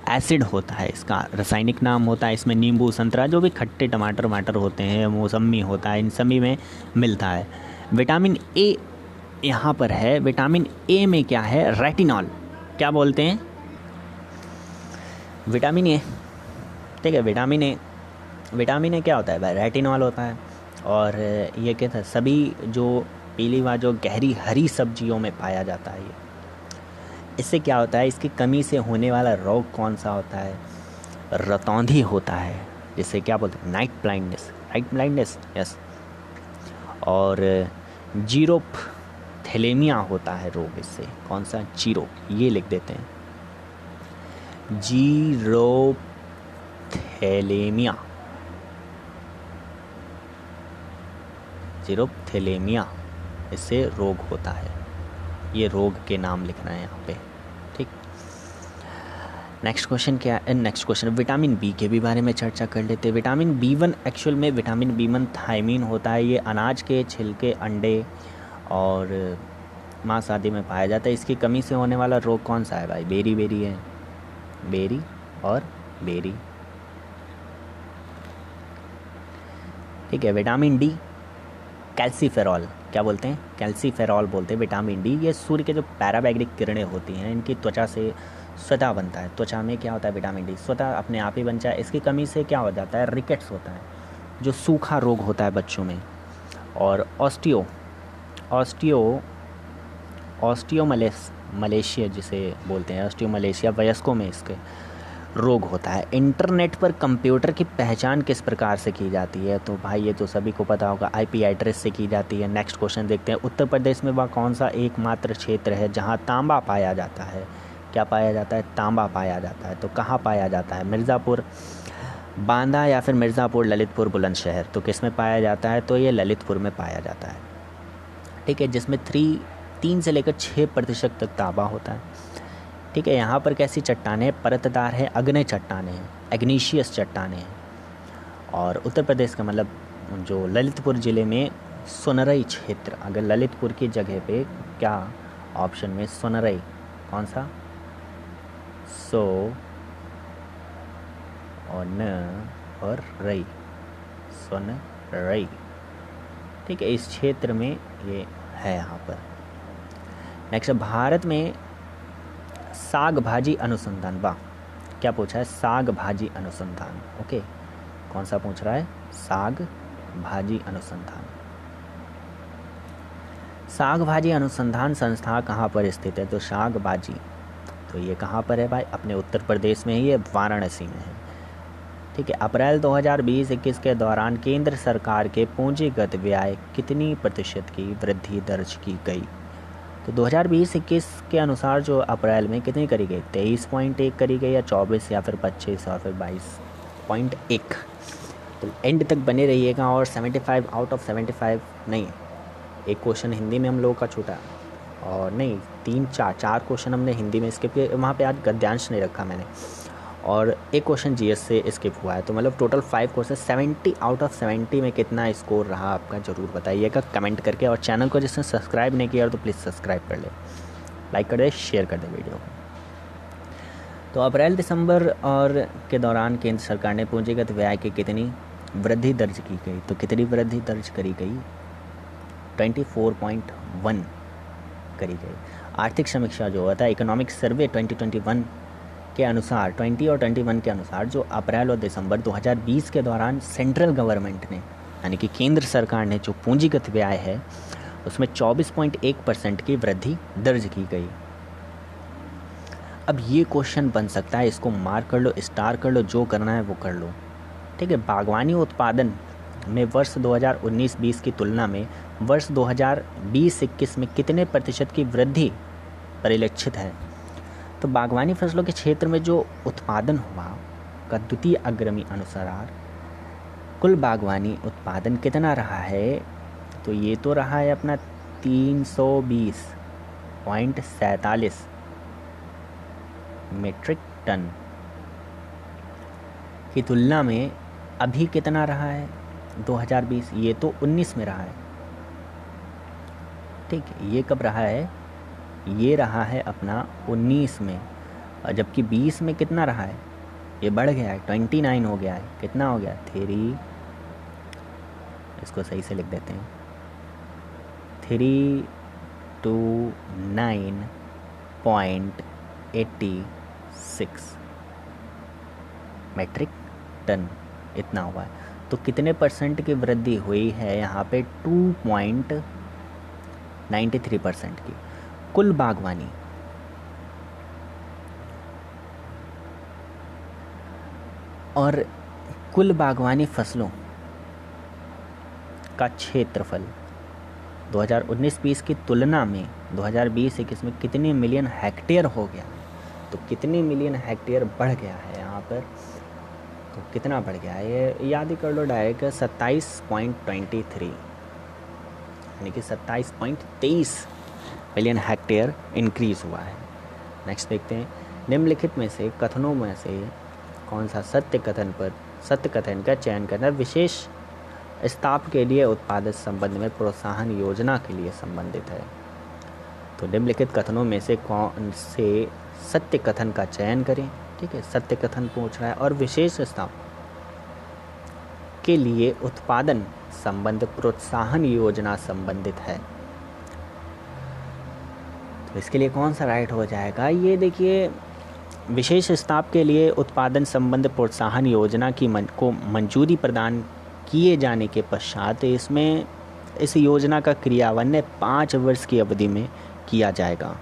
S1: एसिड होता है, इसका रासायनिक नाम होता है। इसमें नींबू, संतरा, जो भी खट्टे टमाटर होते हैं, मौसमी होता है, इन सभी में मिलता है। विटामिन ए यहाँ पर है। विटामिन ए में क्या है? रेटिनॉल। क्या बोलते हैं? विटामिन ए, ठीक है। विटामिन ए क्या होता है भाई? रेटिनॉल होता है। और ये क्या था? सभी जो पीली व जो गहरी हरी सब्जियों में पाया जाता है। ये इससे क्या होता है? इसकी कमी से होने वाला रोग कौन सा होता है? रतौंधी होता है, जिसे क्या बोलते हैं? Night blindness, yes. और जीरोपथैलेमिया होता है रोग इससे। कौन सा? ये लिख देते हैं, जीरोपथैलेमिया इससे रोग होता है। ये रोग के नाम लिखना है यहाँ पे, ठीक। नेक्स्ट क्वेश्चन विटामिन बी के भी बारे में चर्चा कर लेते हैं। विटामिन B1 एक्चुअल में विटामिन B1 थायमीन होता है। ये अनाज के छिलके, अंडे और मांस आदि में पाया जाता है। इसकी कमी से होने वाला रोग कौन सा है भाई? बेरी है, बेरी और बेरी, ठीक है। विटामिन डी कैल्सीफेरॉल, क्या बोलते हैं, कैल्सीफेरॉल बोलते हैं विटामिन डी। ये सूर्य के जो पैराबैग्रिक किरणें होती हैं इनकी त्वचा से स्वतः बनता है। त्वचा में क्या होता है, विटामिन डी स्वतः अपने आप ही बन जाए। इसकी कमी से क्या हो जाता है, रिकेट्स होता है जो सूखा रोग होता है बच्चों में। और ऑस्टियोमलेशिया जिसे बोलते हैं, ऑस्टियोमलेशिया वयस्कों में इसके रोग होता है। इंटरनेट पर कंप्यूटर की पहचान किस प्रकार से की जाती है, तो भाई ये तो सभी को पता होगा, आईपी एड्रेस से की जाती है। नेक्स्ट क्वेश्चन देखते हैं, उत्तर प्रदेश में वह कौन सा एकमात्र क्षेत्र है जहां तांबा पाया जाता है। क्या पाया जाता है, तांबा पाया जाता है। तो कहाँ पाया जाता है, मिर्ज़ापुर, बांदा या फिर मिर्ज़ापुर, ललितपुर, बुलंदशहर। तो किस में पाया जाता है, तो ये ललितपुर में पाया जाता है। ठीक है, जिसमें 3 से लेकर 6% तक तांबा होता है। ठीक है, यहाँ पर कैसी चट्टानें, परतदार है, अग्नेय चट्टानें हैं, एग्नीशियस चट्टानें हैं। और उत्तर प्रदेश का मतलब जो ललितपुर ज़िले में सोनरई क्षेत्र, अगर ललितपुर की जगह पे क्या ऑप्शन में सोनरई, कौन सा, सो और न और रई, सोनरई। ठीक है, इस क्षेत्र में ये है यहाँ पर। नेक्स्ट, भारत में साग भाजी अनुसंधान, वाह क्या पूछा है, साग भाजी अनुसंधान। ओके, कौन सा पूछ रहा है, साग भाजी अनुसंधान। साग भाजी अनुसंधान संस्था कहाँ पर स्थित है, तो साग भाजी, तो ये कहाँ पर है भाई, अपने उत्तर प्रदेश में ही, ये वाराणसी में है। ठीक है, अप्रैल 2020-21 के दौरान केंद्र सरकार के पूंजीगत व्यय कितनी प्रतिशत की वृद्धि दर्ज की गई, तो 2020-21 के अनुसार जो अप्रैल में कितनी करी गई, 23.1 करी गई, या 24 या फिर 25 या फिर 22.1। तो एंड तक बने रहिएगा। और 75 आउट ऑफ 75 नहीं, एक क्वेश्चन हिंदी में हम लोगों का छूटा, और नहीं 4 क्वेश्चन हमने हिंदी में स्किप किए, वहाँ पे आज गद्यांश नहीं रखा मैंने, और एक क्वेश्चन जीएस से स्किप हुआ है। तो मतलब टोटल 5 क्वेश्चन, 70 आउट ऑफ 70 में कितना स्कोर रहा आपका, ज़रूर बताइएगा कमेंट करके। और चैनल को जिसने सब्सक्राइब नहीं किया तो प्लीज़ सब्सक्राइब कर ले, लाइक कर दे, शेयर कर दे वीडियो को। तो अप्रैल दिसंबर और के दौरान केंद्र सरकार ने पूंजीगत व्यय की कितनी वृद्धि दर्ज की गई, तो कितनी वृद्धि दर्ज करी गई, 24.1 करी गई। आर्थिक समीक्षा जो होता है, इकोनॉमिक सर्वे 2021 के अनुसार, 20 और 21 के अनुसार, जो अप्रैल और दिसंबर 2020 के दौरान सेंट्रल गवर्नमेंट ने, यानी कि केंद्र सरकार ने जो पूंजीगत व्यय है उसमें 24.1% की वृद्धि दर्ज की गई। अब ये क्वेश्चन बन सकता है, इसको मार्क कर लो, स्टार कर लो, जो करना है वो कर लो। ठीक है, बागवानी उत्पादन में वर्ष 2019-20 की तुलना में वर्ष 2020-21 में कितने प्रतिशत की वृद्धि परिलक्षित है, तो बागवानी फसलों के क्षेत्र में जो उत्पादन हुआ का द्वितीय अग्रमी अनुसार कुल बागवानी उत्पादन कितना रहा है, तो ये तो रहा है अपना 320.47 मीट्रिक टन की तुलना में अभी कितना रहा है 2020, ये तो 19 में रहा है। ठीक है, ये कब रहा है, ये रहा है अपना 19 में, और जबकि 20 में कितना रहा है, ये बढ़ गया है, 29 हो गया है। कितना हो गया, 3, इसको सही से लिख देते हैं, 329.86 मीट्रिक टन, इतना हुआ है। तो कितने परसेंट की वृद्धि हुई है यहाँ पे, 2.93% की कुल बागवानी। और कुल बागवानी फसलों का क्षेत्रफल 2019-20 की तुलना में 2020-21 में कितने मिलियन हेक्टेयर हो गया, तो कितने मिलियन हेक्टेयर बढ़ गया है यहाँ पर, तो कितना बढ़ गया है ये याद ही कर लो डायरेक्ट, 27.23 यानी कि 27.23 मिलियन हेक्टेयर इंक्रीज़ हुआ है। नेक्स्ट देखते हैं, निम्नलिखित में से कथनों में से कौन सा सत्य कथन का चयन करना विशेष स्टाफ के लिए उत्पादन संबंध में प्रोत्साहन योजना के लिए संबंधित है। तो निम्नलिखित कथनों में से कौन से सत्य कथन का चयन करें। ठीक है, सत्य कथन पूछ रहा है और विशेष स्टाफ के लिए उत्पादन संबंध प्रोत्साहन योजना संबंधित है। तो इसके लिए कौन सा राइट हो जाएगा? ये देखिए, विशेष स्टाफ के लिए उत्पादन संबंध प्रोत्साहन योजना को मंजूरी प्रदान किए जाने के पश्चात इसमें इस योजना का क्रियान्वयन 5 वर्ष की अवधि में किया जाएगा।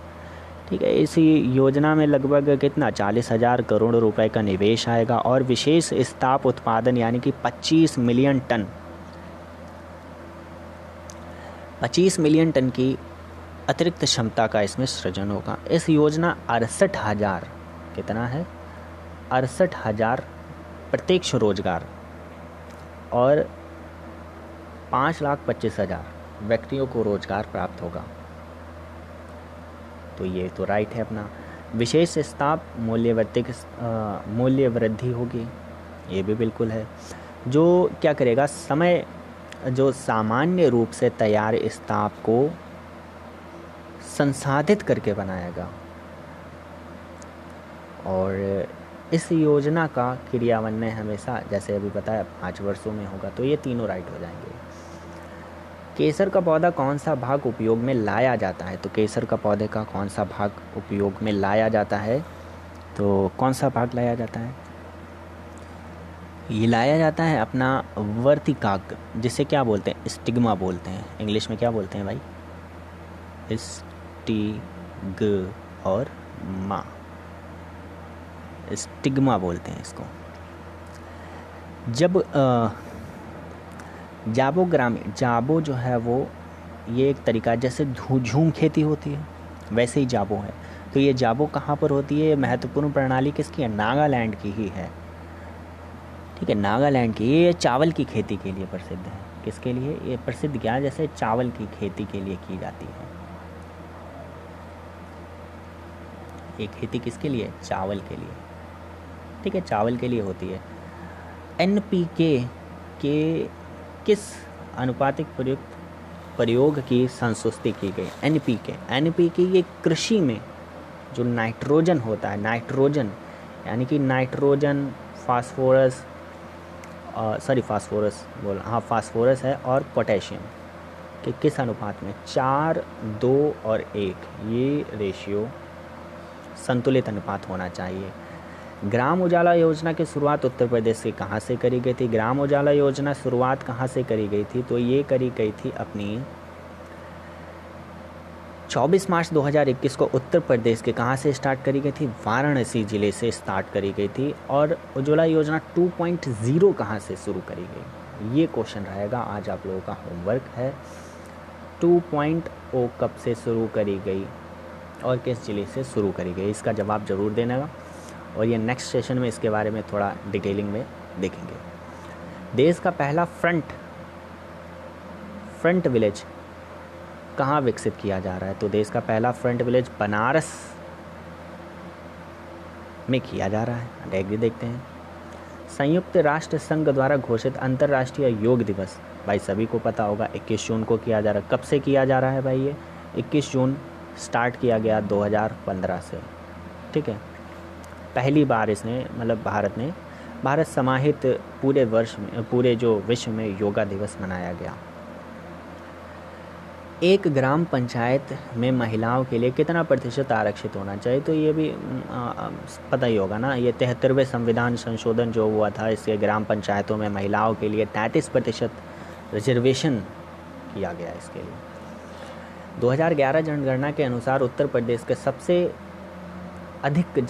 S1: ठीक है, इस योजना में लगभग कितना 40,000 करोड़ रुपए का निवेश आएगा और विशेष स्टाफ उत्पादन यानी कि 25 मिलियन टन की अतिरिक्त क्षमता का इसमें सृजन होगा। इस योजना 68,000 कितना है 68,000 प्रत्यक्ष रोजगार और 5,25,000 व्यक्तियों को रोजगार प्राप्त होगा। तो ये तो राइट है अपना। विशेष स्टाफ मूल्य वृद्धि होगी, ये भी बिल्कुल है। जो क्या करेगा, समय जो सामान्य रूप से तैयार स्टाफ को संसाधित करके बनाएगा और इस योजना का क्रियान्वयन हमेशा जैसे अभी बताया 5 वर्षों में होगा। तो ये तीनों राइट हो जाएंगे। केसर का पौधा कौन सा भाग उपयोग में लाया जाता है? तो केसर का पौधे का कौन सा भाग उपयोग में लाया जाता है? तो कौन सा भाग लाया जाता है? ये लाया जाता है अपना वर्तिकाग्र, जिसे क्या बोलते हैं? स्टिग्मा बोलते हैं। इंग्लिश में क्या बोलते हैं भाई? स्टिग्मा बोलते हैं इसको। जब जाबो जो है वो ये एक तरीका, जैसे झूम खेती होती है वैसे ही जाबो है। तो ये जाबो कहाँ पर होती है? महत्वपूर्ण प्रणाली किसकी है? नागालैंड की ही है। ठीक है, नागालैंड की। ये चावल की खेती के लिए प्रसिद्ध है। किसके लिए ये प्रसिद्ध? क्या, जैसे चावल की खेती के लिए की जाती है। ये खेती किसके लिए? चावल के लिए। ठीक है, चावल के लिए होती है। NPK के किस अनुपातिक प्रयोग की संस्तुति की गई? NPK ये कृषि में जो नाइट्रोजन होता है, नाइट्रोजन यानी कि नाइट्रोजन, फास्फोरस फास्फोरस है और पोटेशियम के किस अनुपात में? 4, 2 और 1 ये रेशियो संतुलित अनुपात होना चाहिए। ग्राम उजाला योजना की शुरुआत उत्तर प्रदेश से कहाँ से करी गई थी? ग्राम उजाला योजना शुरुआत कहाँ से करी गई थी? तो ये करी गई थी अपनी 24 मार्च 2021 को उत्तर प्रदेश के कहाँ से स्टार्ट करी गई थी? वाराणसी जिले से स्टार्ट करी गई थी। और उज्ज्वला योजना 2.0 कहाँ से शुरू करी गई? ये क्वेश्चन रहेगा आज आप लोगों का होमवर्क है। 2.0 कब से शुरू करी गई और किस जिले से शुरू करी गई? इसका जवाब जरूर देना और ये नेक्स्ट सेशन में इसके बारे में थोड़ा डिटेलिंग में देखेंगे। देश का पहला फ्रंट विलेज कहाँ विकसित किया जा रहा है? तो देश का पहला फ्रंट विलेज बनारस में किया जा रहा है। आगे देखते हैं। संयुक्त राष्ट्र संघ द्वारा घोषित अंतर्राष्ट्रीय योग दिवस, भाई सभी को पता होगा 21 जून को किया जा रहा है। कब से किया जा रहा है भाई? ये 21 जून स्टार्ट किया गया 2015 से। ठीक है, पहली बार इसने मतलब भारत समाहित पूरे जो विश्व में योगा दिवस मनाया गया। एक ग्राम पंचायत में महिलाओं के लिए कितना प्रतिशत आरक्षित होना चाहिए? तो ये भी पता ही होगा ना। ये 73वें संविधान संशोधन जो हुआ था, इससे ग्राम पंचायतों में महिलाओं के लिए 33% रिजर्वेशन किया गया। इसके लिए 2011 जनगणना के अनुसार उत्तर प्रदेश के सबसे अधिक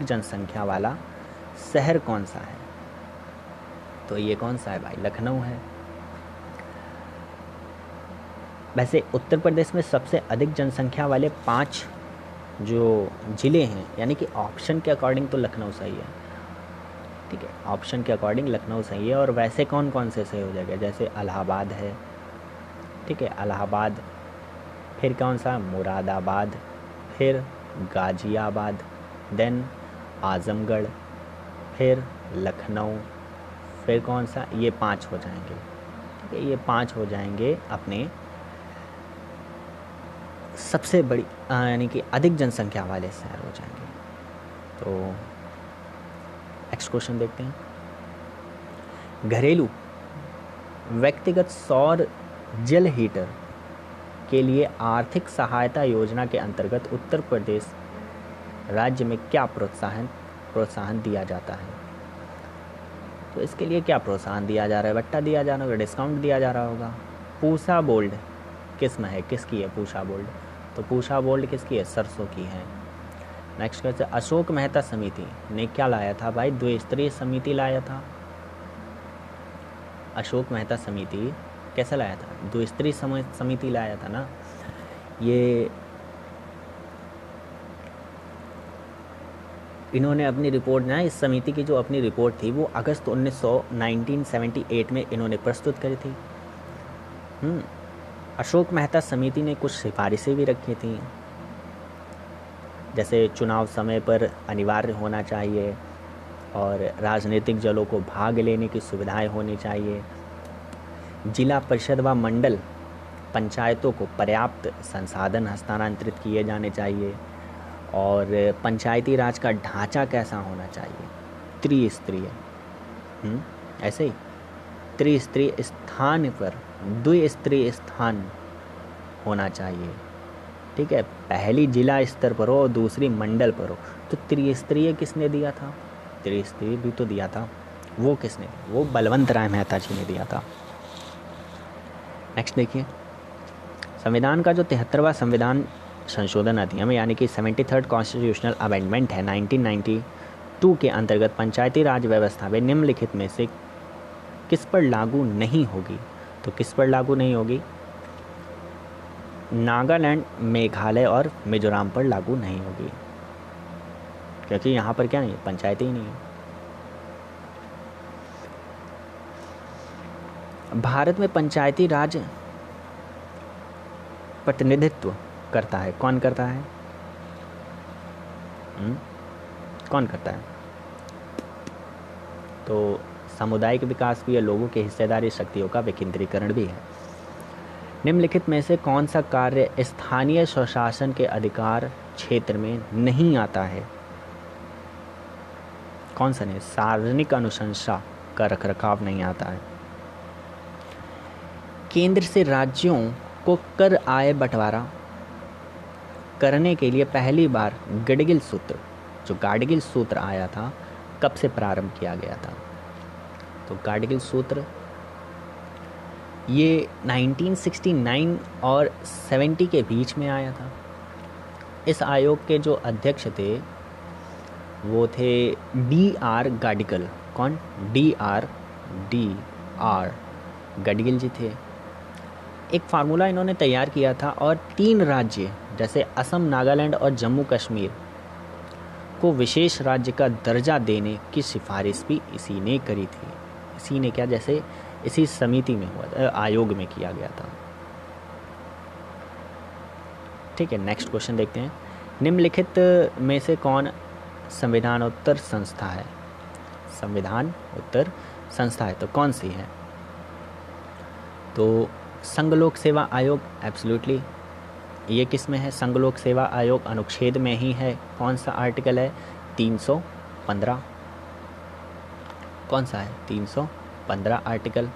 S1: जनसंख्या वाला शहर कौन सा है? तो ये कौन सा है भाई? लखनऊ है। वैसे उत्तर प्रदेश में सबसे अधिक जनसंख्या वाले 5 जो ज़िले हैं, यानी कि ऑप्शन के अकॉर्डिंग तो लखनऊ सही है। ठीक है, ऑप्शन के अकॉर्डिंग लखनऊ सही है। और वैसे कौन कौन से सही हो जाएगा? जैसे इलाहाबाद है। ठीक है, इलाहाबाद, फिर कौन सा? मुरादाबाद, फिर गाज़ियाबाद, देन आज़मगढ़, फिर लखनऊ, फिर कौन सा? ये 5 हो जाएंगे। ठीक है, ये 5 हो जाएंगे अपने सबसे बड़ी यानी कि अधिक जनसंख्या वाले शहर हो जाएंगे। तो नेक्स्ट क्वेश्चन देखते हैं। घरेलू व्यक्तिगत सौर जल हीटर के लिए आर्थिक सहायता योजना के अंतर्गत उत्तर प्रदेश राज्य में क्या प्रोत्साहन दिया जाता है? तो इसके लिए क्या प्रोत्साहन दिया जा रहा है? बट्टा दिया जा रहा होगा, डिस्काउंट दिया जा रहा होगा। पूसा बोल्ड किस्म है, किसकी है पूसा बोल्ड? तो पूसा बोल्ड किसकी है? सरसों की है। नेक्स्ट क्वेश्चन, अशोक मेहता समिति ने क्या लाया था भाई? द्विस्तरीय समिति लाया था। अशोक मेहता समिति कैसा लाया था? द्विस्तरीय समिति लाया था ना। ये इन्होंने अपनी रिपोर्ट ना, इस समिति की जो अपनी रिपोर्ट थी वो अगस्त 1978 में इन्होंने प्रस्तुत करी थी। अशोक मेहता समिति ने कुछ सिफारिशें भी रखी थी, जैसे चुनाव समय पर अनिवार्य होना चाहिए और राजनीतिक दलों को भाग लेने की सुविधाएं होनी चाहिए, जिला परिषद व मंडल पंचायतों को पर्याप्त संसाधन हस्तांतरित किए जाने चाहिए और पंचायती राज का ढांचा कैसा होना चाहिए? त्रिस्तरीय, ऐसे ही त्रिस्तरीय स्थान पर द्विस्तरीय स्थान होना चाहिए। ठीक है, पहली जिला स्तर पर हो और दूसरी मंडल पर हो। तो त्रिस्तरीय किसने दिया था? त्रिस्तरीय भी तो दिया था, वो किसने? वो बलवंत राय मेहता जी ने दिया था। नेक्स्ट देखिए, संविधान का जो 73वां संविधान संशोधन अधिनियम यानी कि 73rd कॉन्स्टिट्यूशनल अमेंडमेंट है 1992 के अंतर्गत पंचायती राज व्यवस्था में निम्नलिखित में से किस पर लागू नहीं होगी? तो किस पर लागू नहीं होगी? नागालैंड, मेघालय और मिजोरम पर लागू नहीं होगी, क्योंकि यहाँ पर क्या नहीं है? पंचायती ही नहीं है। भारत में पंचायती राज प्रतिनिधित्व करता है, कौन करता है? कौन करता है? तो सामुदायिक विकास भी है, लोगों के हिस्सेदारी शक्तियों का विकेंद्रीकरण भी है। निम्नलिखित में से कौन सा कार्य स्थानीय स्वशासन के अधिकार क्षेत्र में नहीं आता है? कौन सा नहीं? सार्वजनिक अनुशंसा का रखरखाव नहीं आता है। केंद्र से राज्यों को कर आय बंटवारा करने के लिए पहली बार गाडगिल सूत्र, जो गाडगिल सूत्र आया था, कब से प्रारंभ किया गया था? तो गाडगिल सूत्र ये 1969 और 70 के बीच में आया था। इस आयोग के जो अध्यक्ष थे वो थे D.R. गाडगिल। कौन? D.R. गाडगिल जी थे। एक फार्मूला इन्होंने तैयार किया था और 3 राज्य जैसे असम, नागालैंड और जम्मू कश्मीर को विशेष राज्य का दर्जा देने की सिफारिश भी इसी ने करी थी। इसी ने क्या? जैसे इसी समिति में हुआ था, आयोग में किया गया था। ठीक है, नेक्स्ट क्वेश्चन देखते हैं। निम्नलिखित में से कौन संविधानोत्तर संस्था है? संविधान उत्तर संस्था है तो कौन सी है? तो संघ लोक सेवा आयोग, एब्सोल्युटली। ये किस में है? संघ लोक सेवा आयोग अनुच्छेद में ही है। कौन सा आर्टिकल है? 315। कौन सा है? 315 आर्टिकल।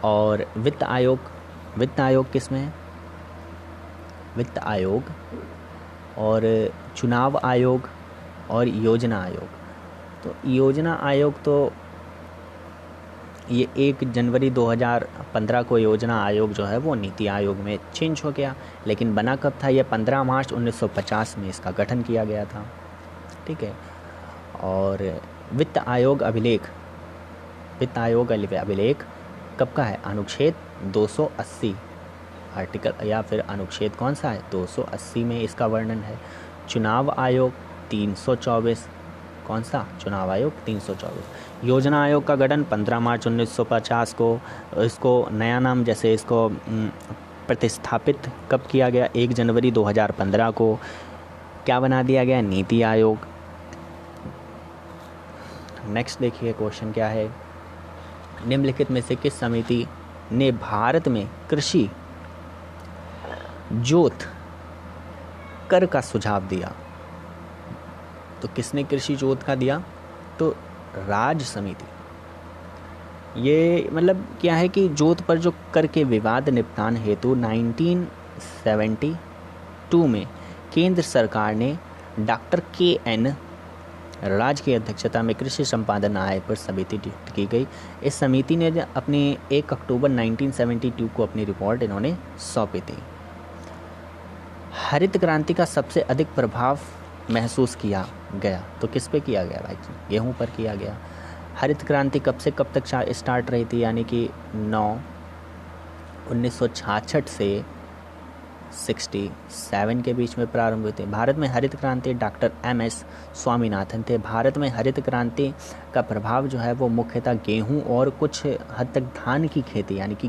S1: और वित्त आयोग किस में है? वित्त आयोग और चुनाव आयोग और योजना आयोग। तो योजना आयोग तो ये 1 जनवरी 2015 को योजना आयोग जो है वो नीति आयोग में चेंज हो गया, लेकिन बना कब था? ये 15 मार्च 1950 में इसका गठन किया गया था। ठीक है, और वित्त आयोग अभिलेख कब का है? अनुच्छेद 280 आर्टिकल या फिर अनुच्छेद कौन सा है? 280 में इसका वर्णन है। चुनाव आयोग 324। कौन सा? चुनाव आयोग 324। योजना आयोग का गठन 15 मार्च 1950 को, इसको नया नाम जैसे इसको प्रतिस्थापित कब किया गया? 1 जनवरी 2015 को क्या बना दिया गया? नीति आयोग। नेक्स्ट देखिए क्वेश्चन क्या है। निम्नलिखित में से किस समिति ने भारत में कृषि जोत कर का सुझाव दिया? तो किसने कृषि जोत का दिया? तो राज समिति, ये मतलब क्या है कि जोत पर जो कर के विवाद निपटान हेतु 1972 में केंद्र सरकार ने डॉक्टर KN राज की अध्यक्षता में कृषि संपादन आय पर समिति नियुक्त की गई। इस समिति ने अपने 1 अक्टूबर 1972 को अपनी रिपोर्ट इन्होंने सौंपी थी। हरित क्रांति का सबसे अधिक प्रभाव महसूस किया गया तो किस पे किया गया भाई? गेहूं पर किया गया। हरित क्रांति कब से कब तक स्टार्ट रही थी? यानी कि 1966 से 67 के बीच में प्रारंभ हुई थी। भारत में हरित क्रांति डॉक्टर MS स्वामीनाथन थे। भारत में हरित क्रांति का प्रभाव जो है वो मुख्यतः गेहूं और कुछ हद तक धान की खेती, यानी कि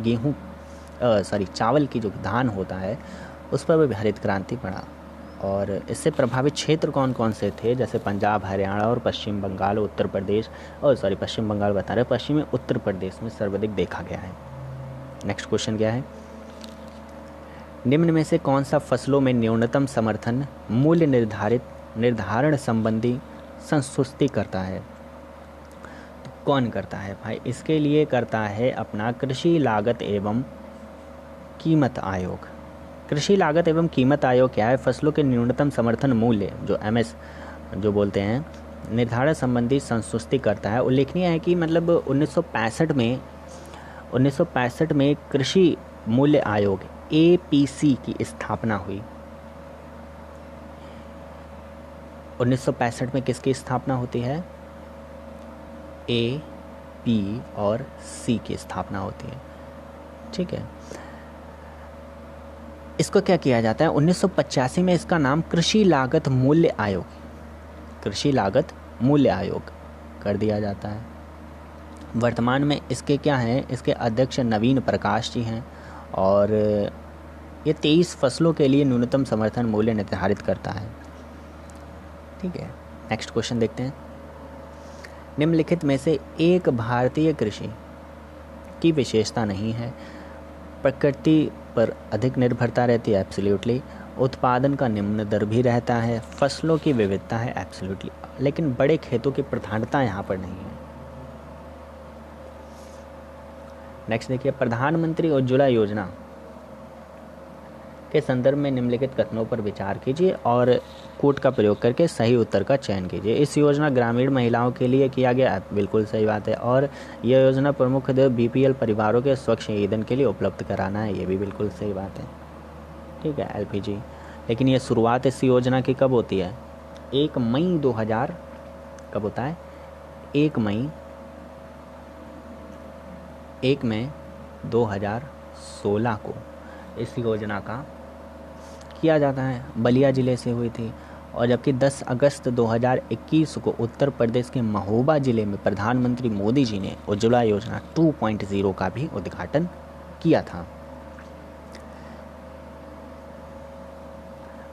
S1: चावल की जो धान होता है उस पर भी हरित क्रांति पड़ा। और इससे प्रभावित क्षेत्र कौन कौन से थे? जैसे पंजाब, हरियाणा और पश्चिम बंगाल, उत्तर प्रदेश पश्चिम बंगाल बता रहे, पश्चिमी उत्तर प्रदेश में सर्वाधिक देखा गया है। नेक्स्ट क्वेश्चन क्या है? निम्न में से कौन सा फसलों में न्यूनतम समर्थन मूल्य निर्धारण संबंधी संस्तुति करता है? तो कौन करता है भाई? इसके लिए करता है अपना कृषि लागत एवं कीमत आयोग। कृषि लागत एवं कीमत आयोग क्या है? फसलों के न्यूनतम समर्थन मूल्य जो MS जो बोलते हैं निर्धारण संबंधी संस्तुति करता है। उल्लेखनीय है कि मतलब 1965 में कृषि मूल्य आयोग APC की स्थापना हुई। 1965 में किसकी स्थापना होती है? A, P और C की स्थापना होती है। ठीक है, इसको क्या किया जाता है? 1985 में इसका नाम कृषि लागत मूल्य आयोग कर दिया जाता है। वर्तमान में इसके क्या हैं? इसके अध्यक्ष नवीन प्रकाश जी हैं और ये 23 फसलों के लिए न्यूनतम समर्थन मूल्य निर्धारित करता है। ठीक है, नेक्स्ट क्वेश्चन देखते हैं। निम्नलिखित में से एक भारतीय कृषि की विशेषता नहीं है। प्रकृति पर अधिक निर्भरता रहती है, एब्सोल्युटली। उत्पादन का निम्न दर भी रहता है। फसलों की विविधता है, एब्सोल्युटली। लेकिन बड़े खेतों की प्रधानता यहाँ पर नहीं है। नेक्स्ट देखिए, प्रधानमंत्री उज्ज्वला योजना के संदर्भ में निम्नलिखित कथनों पर विचार कीजिए और कोट का प्रयोग करके सही उत्तर का चयन कीजिए। इस योजना ग्रामीण महिलाओं के लिए किया गया है, बिल्कुल सही बात है। और यह योजना प्रमुखतः BPL परिवारों के स्वच्छ ईंधन के लिए उपलब्ध कराना है, ये भी बिल्कुल सही बात है। ठीक है, LPG। लेकिन ये शुरुआत इस योजना की कब होती है? 1 मई 2000 कब होता है? 1 मई 2016 को इस योजना का किया जाता है। बलिया जिले से हुई थी। और जबकि 10 अगस्त 2021 को उत्तर प्रदेश के महोबा जिले में प्रधानमंत्री मोदी जी ने उज्ज्वला योजना 2.0 का भी उद्घाटन किया था।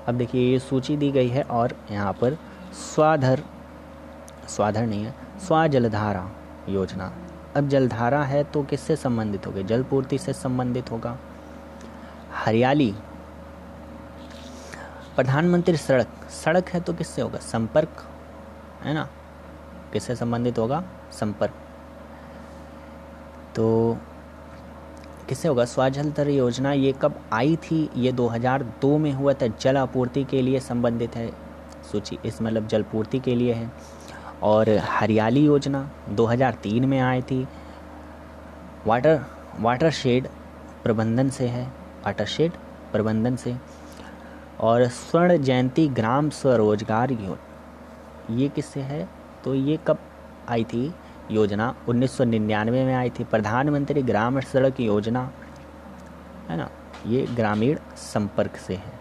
S1: अब देखिए, ये सूची दी गई है और यहाँ पर स्वजलधारा योजना। अब जलधारा है तो किससे संबंधित होगी? जलपूर्ति से संबंधित होगा। हरियाली, प्रधानमंत्री सड़क है तो किससे होगा? संपर्क, है ना? किससे संबंधित होगा? संपर्क। तो किससे होगा? स्वजलधारा योजना ये कब आई थी? ये 2002 में हुआ था। जल आपूर्ति के लिए संबंधित है सूची, इस मतलब जलपूर्ति के लिए है। और हरियाली योजना 2003 में आई थी। वाटरशेड प्रबंधन से है, और स्वर्ण जयंती ग्राम स्वरोजगार योजना ये किससे है? तो ये कब आई थी योजना? 1999 में आई थी। प्रधानमंत्री ग्राम सड़क योजना, है ना, ये ग्रामीण संपर्क से है।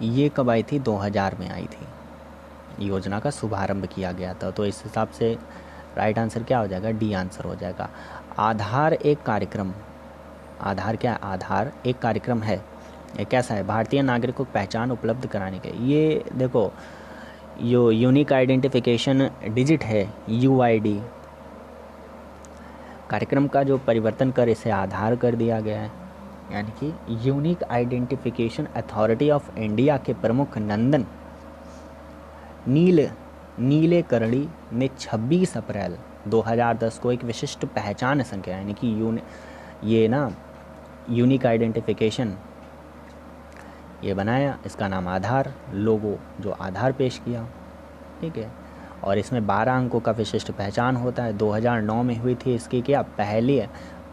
S1: ये कब आई थी? 2000 में आई थी। योजना का शुभारंभ किया गया था। तो इस हिसाब से राइट आंसर क्या हो जाएगा? डी आंसर हो जाएगा। आधार एक कार्यक्रम है। ये कैसा है? भारतीय नागरिकों को पहचान उपलब्ध कराने के। ये देखो, यो यूनिक आइडेंटिफिकेशन डिजिट है, UID कार्यक्रम का जो परिवर्तन कर इसे आधार कर दिया गया है। यानी कि unique identification authority of India के प्रमुख नंदन नीलेकर्णी ने 26 अप्रैल 2010 को एक विशिष्ट पहचान संख्या यानी कि यूनिक आइडेंटिफिकेशन ये बनाया, इसका नाम आधार, लोगो जो आधार पेश किया, ठीक है। और इसमें 12 अंकों का विशिष्ट पहचान होता है। 2009 में हुई थी इसकी क्या पहली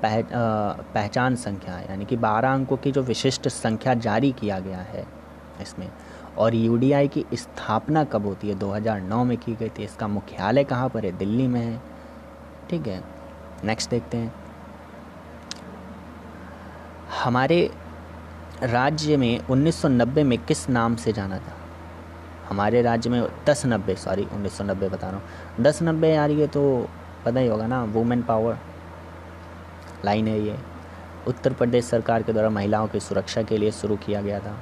S1: पहचान संख्या, यानी कि 12 अंकों की जो विशिष्ट संख्या जारी किया गया है इसमें। और यूडीआई की स्थापना कब होती है? 2009 में की गई थी। इसका मुख्यालय कहाँ पर है? दिल्ली में है, ठीक है। नेक्स्ट देखते हैं, हमारे राज्य में 1990 में किस नाम से जाना था? हमारे राज्य में 1990 बता रहा हूँ, 1090 यार ये तो पता ही होगा ना, वुमेन पावर लाइन है ये। उत्तर प्रदेश सरकार के द्वारा महिलाओं की सुरक्षा के लिए शुरू किया गया था।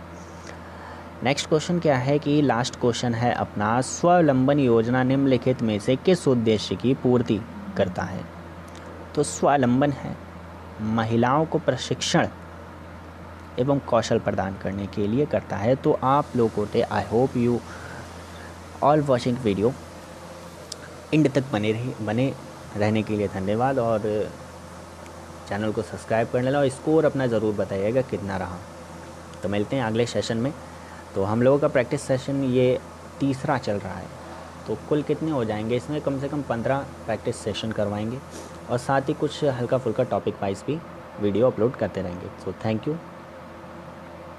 S1: नेक्स्ट क्वेश्चन क्या है कि लास्ट क्वेश्चन है अपना, स्वावलंबन योजना निम्नलिखित में से किस उद्देश्य की पूर्ति करता है? तो स्वावलंबन है महिलाओं को प्रशिक्षण एवं कौशल प्रदान करने के लिए करता है। तो आप लोगों ने I hope you all watching video and तक बने रहने के लिए धन्यवाद। और चैनल को सब्सक्राइब कर लेना और स्कोर अपना ज़रूर बताइएगा कितना रहा। तो मिलते हैं अगले सेशन में। तो हम लोगों का प्रैक्टिस सेशन ये तीसरा चल रहा है, तो कुल कितने हो जाएंगे इसमें? कम से कम 15 प्रैक्टिस सेशन करवाएंगे और साथ ही कुछ हल्का फुल्का टॉपिक वाइज भी वीडियो अपलोड करते रहेंगे। So thank you.